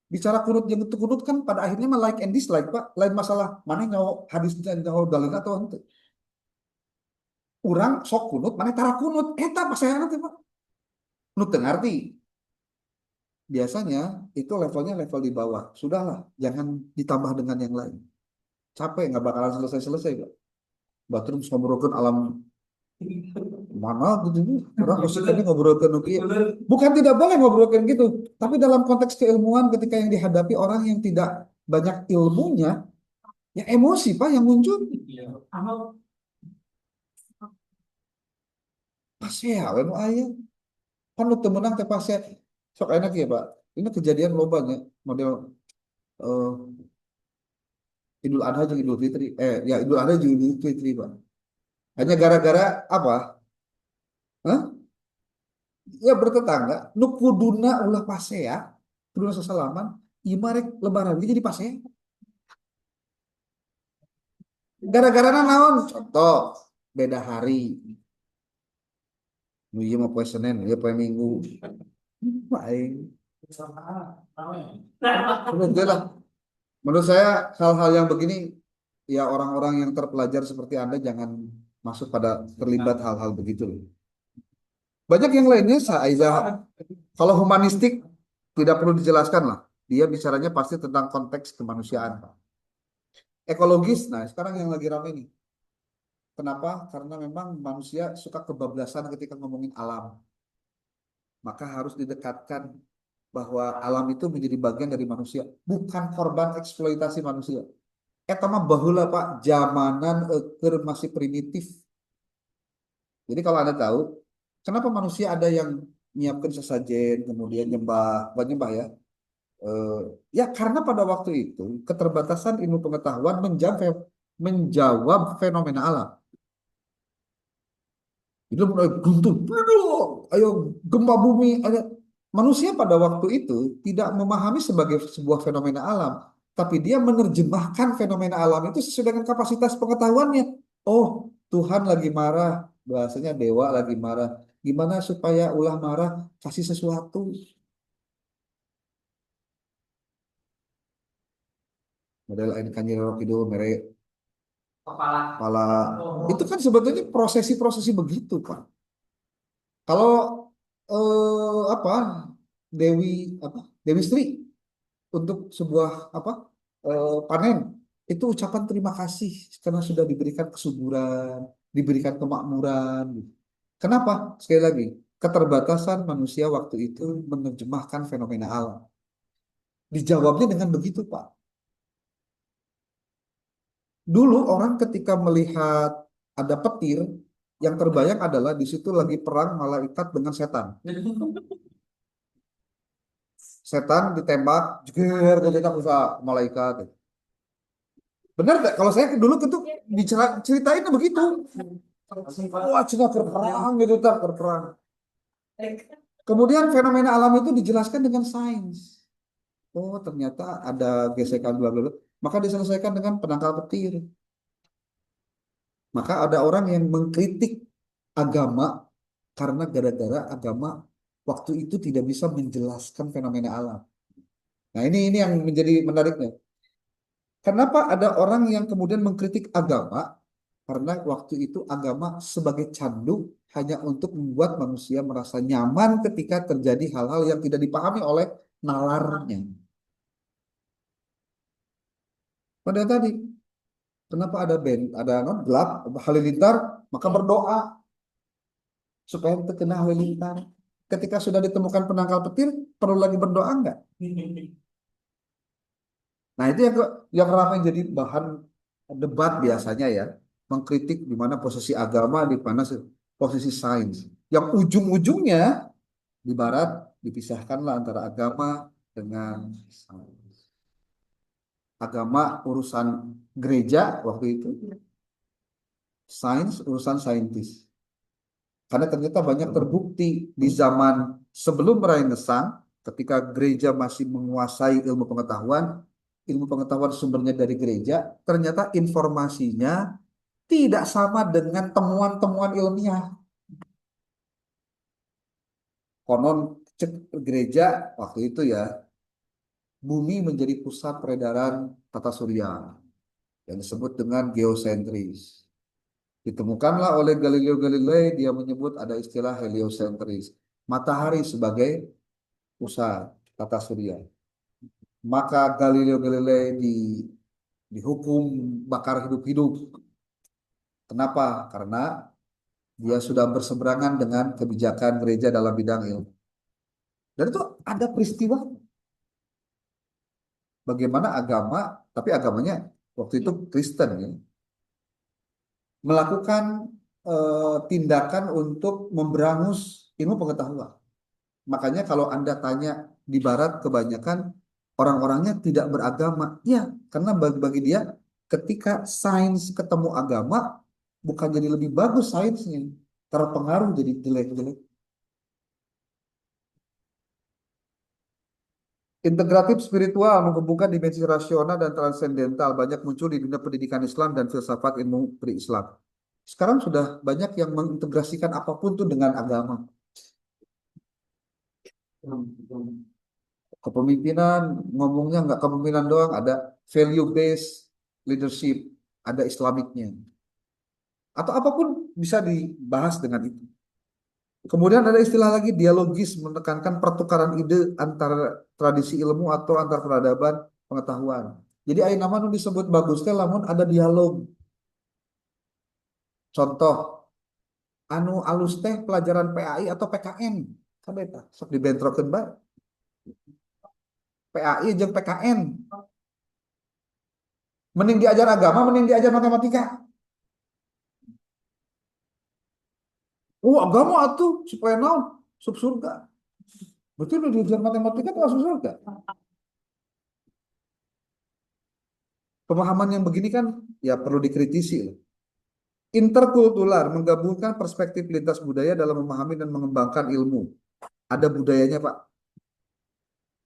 Bicara kunut yang itu kunut kan pada akhirnya mah like and dislike, Pak. Lain masalah mana nyawa hadisnya nyawa dalil atau ente. Urang sok kunut, mana tara kunut. Eta pas saya nanti, Pak. Kunut ngerti. Biasanya itu levelnya level di bawah. Sudahlah, jangan ditambah dengan yang lain. Capek, nggak bakalan selesai-selesai, Pak. Batur ngobrolkan alam mana gitu. Orang ini ngobrolkan gitu. Bukan tidak boleh ngobrolkan gitu. Tapi dalam konteks keilmuan ketika yang dihadapi orang yang tidak banyak ilmunya, ya emosi, Pak, yang muncul. Pas ya, anu ayah. Kan lu temenang teh pas ya. Sok enak ya Pak. Ini kejadian lobanya model eh, Idul Adha jeung Idul Fitri. Ya Idul Adha jeung Idul Fitri Pak. Hanya gara-gara apa? Hah? Ya bertetangga. Nu kuduna ulah pasea, kuduna sesalaman. Imarek lebaran ini jadi pasea. Gara-gara naon? Contoh, beda hari. Nu ieu mah poe Senin, ieu poe Minggu. Baik. Betul lah. Menurut saya hal-hal yang begini ya orang-orang yang terpelajar seperti Anda jangan masuk pada terlibat hal-hal begitu. Banyak yang lainnya saya kalau humanistik tidak perlu dijelaskan lah. Dia bicaranya pasti tentang konteks kemanusiaan. Ekologis, nah sekarang yang lagi ramai nih. Kenapa? Karena memang manusia suka kebablasan ketika ngomongin alam. Maka harus didekatkan bahwa alam itu menjadi bagian dari manusia, bukan korban eksploitasi manusia. Eta mah baheula Pak, zamanan keur masih primitif. Jadi kalau Anda tahu, kenapa manusia ada yang menyiapkan sesajen, kemudian nyembah, bukan nyembah ya. Ya karena pada waktu itu keterbatasan ilmu pengetahuan menjawab fenomena alam. Itu guntur, ayo gempa bumi, ada manusia pada waktu itu tidak memahami sebagai sebuah fenomena alam, tapi dia menerjemahkan fenomena alam itu sesuai dengan kapasitas pengetahuannya. Oh, Tuhan lagi marah, bahasanya dewa lagi marah. Gimana supaya ulah marah? Kasih sesuatu. Model ain kanjiro kidul mere kepala. Itu kan sebetulnya prosesi-prosesi begitu, Pak. Kalau apa Dewi Sri untuk sebuah panen itu ucapan terima kasih karena sudah diberikan kesuburan, diberikan kemakmuran. Kenapa? Sekali lagi, keterbatasan manusia waktu itu menerjemahkan fenomena alam. Dijawabnya dengan begitu, Pak. Dulu orang ketika melihat ada petir, yang terbayang adalah di situ lagi perang malaikat dengan setan. Setan ditembak, jeger, kita usah malaikat. Benar nggak? Kalau saya dulu itu ceritain begitu. Wah, cina berperang gitu, tak berperang. Kemudian fenomena alam itu dijelaskan dengan sains. Oh, ternyata ada gesekan bla bla bla. Maka diselesaikan dengan penangkal petir. Maka ada orang yang mengkritik agama karena gara-gara agama waktu itu tidak bisa menjelaskan fenomena alam. Nah, ini yang menjadi menariknya. Kenapa ada orang yang kemudian mengkritik agama? Karena waktu itu agama sebagai candu hanya untuk membuat manusia merasa nyaman ketika terjadi hal-hal yang tidak dipahami oleh nalarnya. Pada tadi, kenapa ada gelap, halilintar, maka berdoa supaya terkena halilintar. Ketika sudah ditemukan penangkal petir, perlu lagi berdoa enggak? Nah, itu yang ramai jadi bahan debat biasanya ya, mengkritik di mana posisi agama, di mana posisi sains. Yang ujung-ujungnya di barat dipisahkanlah antara agama dengan sains. Agama urusan gereja waktu itu, sains urusan saintis. Karena ternyata banyak terbukti di zaman sebelum Renaissance, ketika gereja masih menguasai ilmu pengetahuan sumbernya dari gereja, ternyata informasinya tidak sama dengan temuan-temuan ilmiah. Konon gereja waktu itu ya, bumi menjadi pusat peredaran tata surya yang disebut dengan geosentris. Ditemukanlah oleh Galileo Galilei, dia menyebut ada istilah heliosentris, matahari sebagai pusat tata surya. Maka Galileo Galilei dihukum bakar hidup-hidup. Kenapa? Karena dia sudah berseberangan dengan kebijakan gereja dalam bidang ilmu. Dan itu ada peristiwa bagaimana agama, tapi agamanya waktu itu Kristen ya, melakukan tindakan untuk memberangus ilmu pengetahuan. Makanya kalau Anda tanya di Barat kebanyakan orang-orangnya tidak beragama. Ya, karena bagi dia ketika sains ketemu agama bukan jadi lebih bagus sainsnya, terpengaruh jadi jelek-jelek. Integratif spiritual menghubungkan dimensi rasional dan transendental banyak muncul di dunia pendidikan Islam dan filsafat ilmu pre-Islam. Sekarang sudah banyak yang mengintegrasikan apapun tuh dengan agama. Kepemimpinan ngomongnya nggak kepemimpinan doang, ada value based leadership, ada Islamicnya. Atau apapun bisa dibahas dengan itu. Kemudian ada istilah lagi dialogis menekankan pertukaran ide antara tradisi ilmu atau antar peradaban pengetahuan. Jadi ayeuna mah nu disebut bagus teh lamun ada dialog. Contoh, anu alus teh pelajaran PAI atau PKN. Kan eta sok dibentrokeun bae. PAI jeung PKN. Mending diajar agama, mending diajar matematika. Oh, agama atuh supaya naon? Sub surga. Berarti udah diajar matematika tuh masuk surga. Pemahaman yang begini kan ya perlu dikritisi. Interkultural menggabungkan perspektif lintas budaya dalam memahami dan mengembangkan ilmu. Ada budayanya, Pak.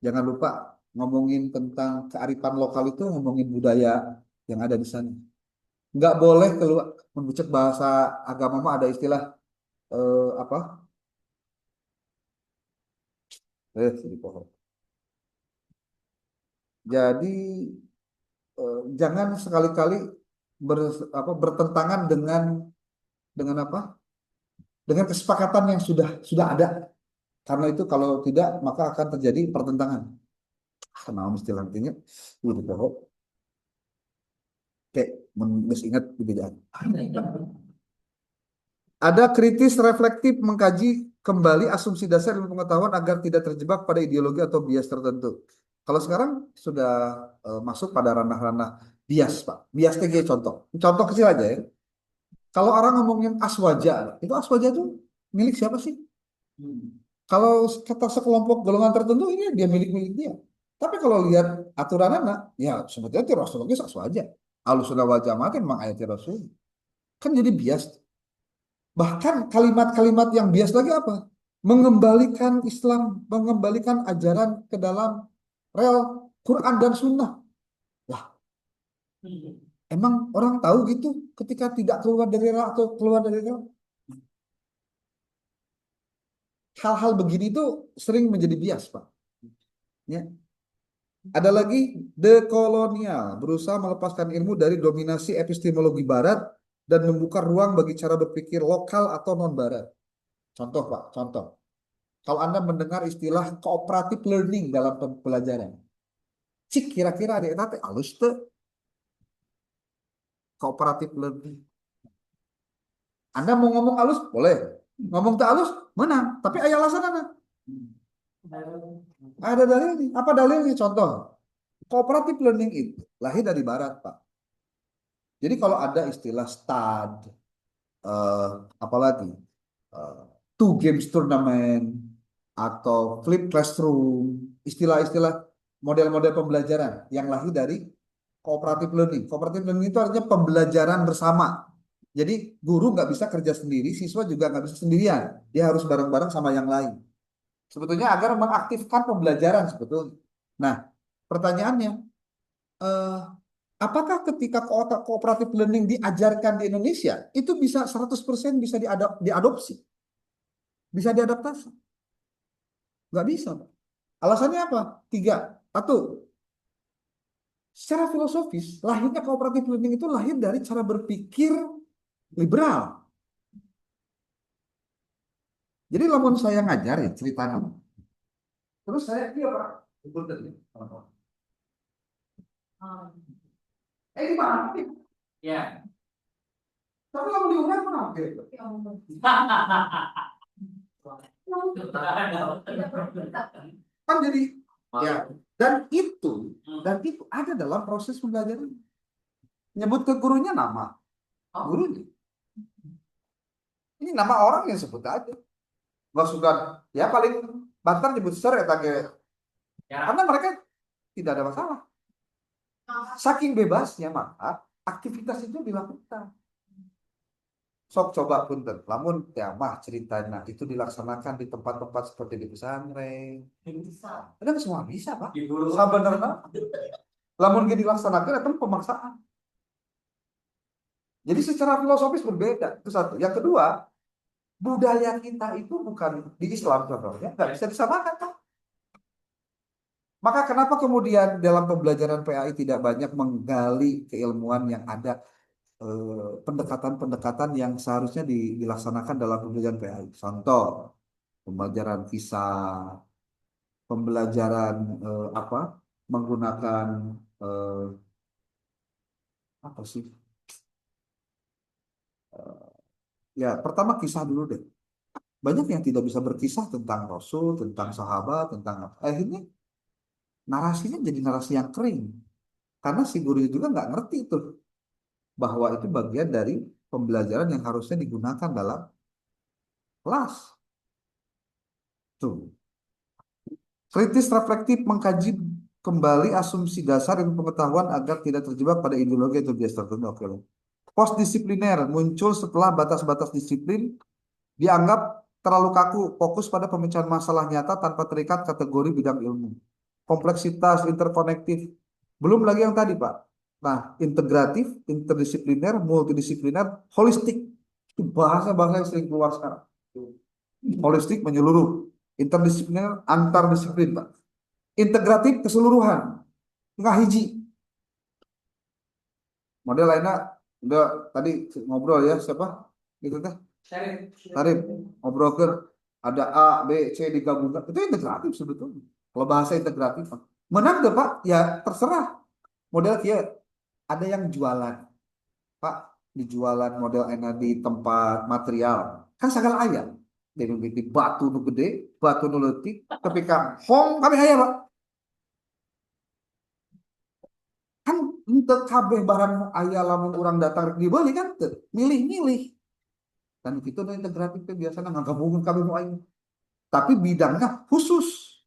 Jangan lupa ngomongin tentang kearifan lokal itu ngomongin budaya yang ada di sana. Nggak boleh keluar membucek bahasa agama mah ada istilah apa? Di pohon. Jadi jangan sekali-kali bertentangan dengan apa? Dengan kesepakatan yang sudah ada. Karena itu kalau tidak maka akan terjadi pertentangan. Kenal istilah artinya di pohon. Oke, ingat perbedaan. Ada kritis reflektif mengkaji kembali asumsi dasar ilmu pengetahuan agar tidak terjebak pada ideologi atau bias tertentu. Kalau sekarang sudah masuk pada ranah-ranah bias, Pak. Bias TG contoh. Contoh kecil aja ya. Kalau orang ngomongin aswaja, itu aswaja itu milik siapa sih? Kalau kata sekelompok golongan tertentu ini dia milik dia. Tapi kalau lihat aturan anak, ya sebetulnya itu Rasulullah aswaja. Ahlussunnah wal jamaah kan memang ayat Rasul. Kan jadi bias. Bahkan kalimat-kalimat yang bias lagi apa? Mengembalikan Islam, mengembalikan ajaran ke dalam rel Quran dan Sunnah. Lah, emang orang tahu gitu ketika tidak keluar dari rel atau keluar dari rel? Hal-hal begini itu sering menjadi bias, Pak. Ya. Ada lagi dekolonial, berusaha melepaskan ilmu dari dominasi epistemologi Barat dan membuka ruang bagi cara berpikir lokal atau non-Barat. Contoh, Pak, contoh. Kalau Anda mendengar istilah cooperative learning dalam pembelajaran, cik kira-kira ada nanti halus tuh cooperative learning. Anda mau ngomong halus boleh, ngomong tak halus menang, tapi ayat alasan apa? Ada dalilnya. Apa dalilnya? Contoh, cooperative learning itu lahir dari Barat, Pak. Jadi kalau ada istilah stud, apalagi two games tournament atau flip classroom, istilah-istilah model-model pembelajaran yang lahir dari cooperative learning. Cooperative learning itu artinya pembelajaran bersama. Jadi guru nggak bisa kerja sendiri, siswa juga nggak bisa sendirian. Dia harus bareng-bareng sama yang lain. Sebetulnya agar mengaktifkan pembelajaran sebetulnya. Nah, pertanyaannya, apakah ketika cooperative learning diajarkan di Indonesia, itu bisa 100% bisa diadopsi? Bisa diadaptasi? Nggak bisa, Pak. Alasannya apa? 3. Satu, secara filosofis, lahirnya cooperative learning itu lahir dari cara berpikir liberal. Jadi lamun saya ngajar ya ceritanya. Terus saya Pak. Gimana? Ya. Tapi kalau diundang mana? Kan jadi ya dan itu ada dalam proses pembelajaran. Nyebut ke gurunya nama gurunya. Ini nama orang yang sebut aja. Nggak suka ya paling Bantar nyebut ser eta ge. Ya. Karena mereka tidak ada masalah. Saking bebasnya maka aktivitas itu dilakukan. Sok coba punten, lamun ya mah ceritanya itu dilaksanakan di tempat-tempat seperti di pesantren. Ada semua bisa, Pak. Sebenarnya lamun ge dilaksanakan itu pemaksaan. Jadi secara filosofis berbeda. Itu satu. Yang kedua, budaya kita itu bukan di Islam contohnya, nggak bisa disamakan, Pak. Maka kenapa kemudian dalam pembelajaran PAI tidak banyak menggali keilmuan yang ada pendekatan-pendekatan yang seharusnya dilaksanakan dalam pembelajaran PAI. Contoh, pembelajaran kisah, pembelajaran apa? Menggunakan apa sih? Ya, pertama kisah dulu deh. Banyak yang tidak bisa berkisah tentang Rasul, tentang sahabat, tentang apa. Akhirnya narasinya jadi narasi yang kering. Karena si guru juga nggak ngerti itu bahwa itu bagian dari pembelajaran yang harusnya digunakan dalam kelas. Tuh. Kritis reflektif mengkaji kembali asumsi dasar ilmu pengetahuan agar tidak terjebak pada ideologi atau bias tertentu. Oke. Postdisipliner muncul setelah batas-batas disiplin dianggap terlalu kaku, fokus pada pemecahan masalah nyata tanpa terikat kategori bidang ilmu. Kompleksitas, interkonektif, belum lagi yang tadi, Pak. Nah, integratif, interdisipliner, multidisipliner, holistik. Itu bahasa-bahasa yang sering keluar sekarang. Holistik menyeluruh, interdisipliner, antar disiplin, Pak. Integratif keseluruhan, nggak hiji. Model lainnya, udah tadi ngobrol ya, siapa? Gitu teh. Tarif, ngobrol ke ada A, B, C digabungkan. Itu integratif sebetulnya. Kalau bahasa integratif, Pak. Menang deh, Pak. Ya terserah. Model kia ada yang jualan, Pak, dijualan model enak di tempat material kan segala ayam di batu nu gede, batu nu leutik, tapi kan hong kami ayam, Pak, kan untuk kabeh barang ayam lamun orang datang dibeli kan milih-milih dan itu nu integratif itu biasanya nggak gabungin kabeh nu ayam tapi bidangnya khusus.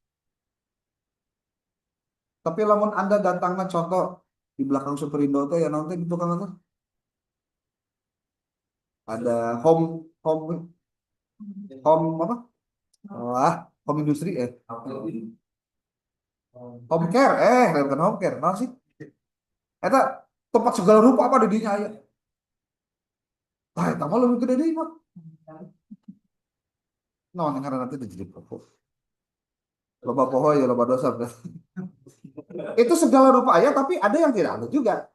Tapi lamun anda datangnya contoh di belakang Superindo tuh ya nonton di tukang itu ada home home home apa? Wah, home industri home care bukan home care, nah sih. Eta tempat segala rupa apa di dinya aya. Tah eta mah leuwih gede deui mah. Naon ngaranna nanti jadi pokok. Loba poho ya loba dosa. Itu segala rupa aya tapi ada yang tidak ada juga.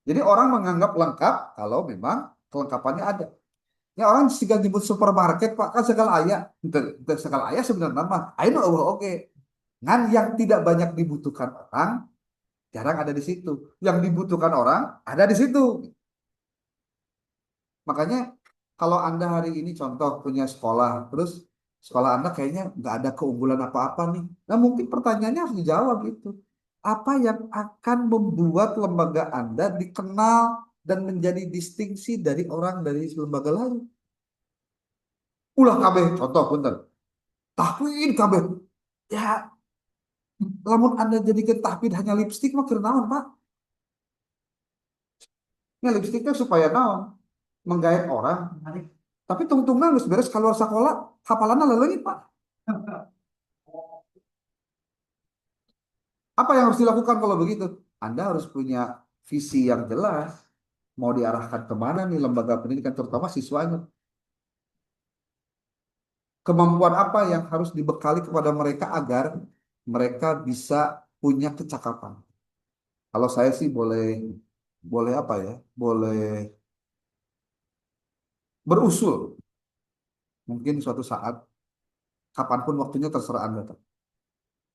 Jadi orang menganggap lengkap kalau memang kelengkapannya ada. Ya orang jika nyebut supermarket Pak kan segala aya. Segala aya sebenarnya mah aya oke. Ngan yang tidak banyak dibutuhkan orang jarang ada di situ. Yang dibutuhkan orang ada di situ. Makanya kalau Anda hari ini contoh punya sekolah, terus sekolah Anda kayaknya nggak ada keunggulan apa-apa nih. Nah mungkin pertanyaannya harus dijawab itu. Apa yang akan membuat lembaga Anda dikenal dan menjadi distingsi dari orang dari lembaga lain? Ulah kabeh, contoh punten. Tahwid kabeh. Ya, lamun Anda jadikan tahwid hanya lipstik mah keur naon, Pak? Ya lipstiknya supaya naon? Menggait orang. Tapi tungtungna geus beres keluar sekolah, hafalanna leuleungit, Pak. Apa yang harus dilakukan kalau begitu? Anda harus punya visi yang jelas. Mau diarahkan kemana nih lembaga pendidikan, terutama siswanya. Kemampuan apa yang harus dibekali kepada mereka agar mereka bisa punya kecakapan. Kalau saya sih boleh apa ya? Boleh berusul. Mungkin suatu saat, kapanpun waktunya terserah Anda.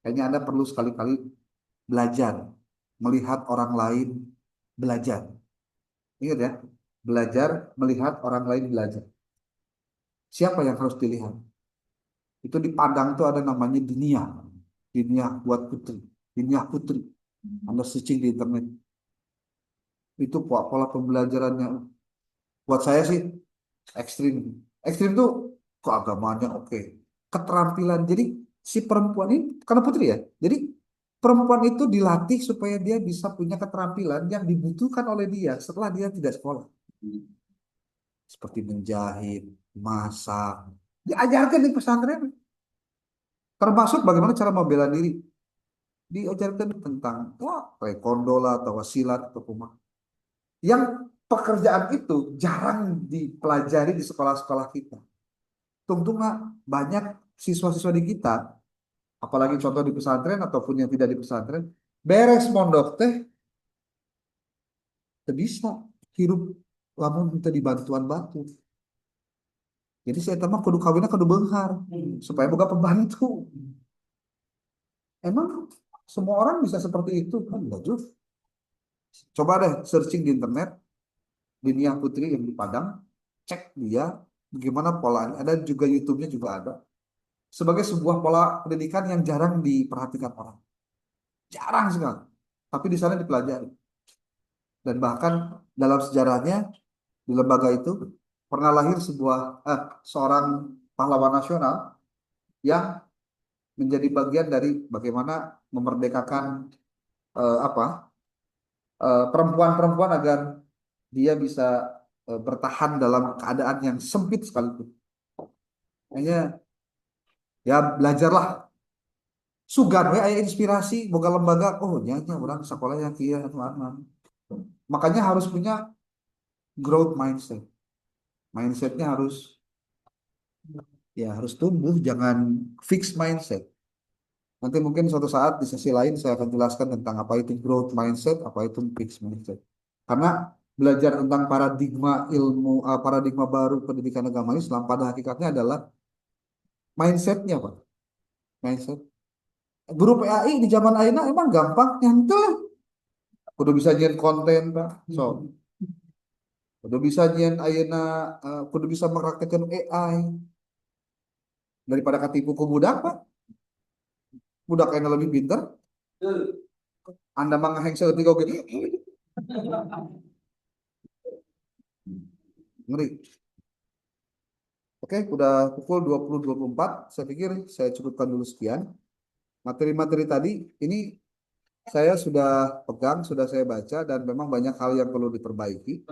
Kayaknya Anda perlu sekali-kali belajar, melihat orang lain belajar. Ingat ya, belajar, melihat orang lain belajar. Siapa yang harus dilihat? Itu di Padang tuh ada namanya Dinia. Dinia buat putri. Dinia putri. Anda searching di internet. Itu pola pembelajarannya. Buat saya sih ekstrim. Ekstrim tuh keagamaannya oke. Keterampilan. Jadi si perempuan ini karena putri ya. Jadi perempuan itu dilatih supaya dia bisa punya keterampilan yang dibutuhkan oleh dia setelah dia tidak sekolah. Seperti menjahit, masak, diajarkan di pesantren. Termasuk bagaimana cara membela diri. Diajarkan tentang taekwondo lah atau silat atau kuma. Yang pekerjaan itu jarang dipelajari di sekolah-sekolah kita. Tunggu banyak siswa-siswa di kita, apalagi contoh di pesantren ataupun yang tidak di pesantren, beres mondok teh, tidak bisa hirup lamun minta dibantuan batu. Jadi saya tambah kudu kawinnya kudu benghar supaya boga pembantu. Emang semua orang bisa seperti itu kan? Enggak juga. Coba deh searching di internet Dinia Putri yang di Padang, cek dia bagaimana polanya. Ada juga YouTube-nya juga ada. Sebagai sebuah pola pendidikan yang jarang diperhatikan orang. Jarang sekali. Tapi di sana dipelajari. Dan bahkan dalam sejarahnya di lembaga itu pernah lahir seorang pahlawan nasional yang menjadi bagian dari bagaimana memerdekakan perempuan-perempuan agar dia bisa bertahan dalam keadaan yang sempit sekalipun. Hanya ya belajarlah. Sugan we aya inspirasi boga lembaga oh nya orang sekolah yang kieu teman-teman. Makanya harus punya growth mindset. Mindsetnya harus tumbuh, jangan fix mindset. Nanti mungkin suatu saat di sesi lain saya akan jelaskan tentang apa itu growth mindset, apa itu fixed mindset. Karena belajar tentang paradigma baru pendidikan agama Islam pada hakikatnya adalah mindsetnya, Pak. Mindset. Guru PAI di zaman ayeuna emang gampang nyantel. Kudu bisa nyian konten, Pak. So, kudu bisa nyian ayeuna kudu bisa mempraktekkan AI daripada katipu ku budak, Pak. Budak yang lebih pintar. Anda mah ngaheng seuleutik oge. Ngeri. Oke, udah pukul 20.24. Saya pikir saya cukupkan dulu sekian. Materi-materi tadi ini saya sudah pegang, sudah saya baca dan memang banyak hal yang perlu diperbaiki.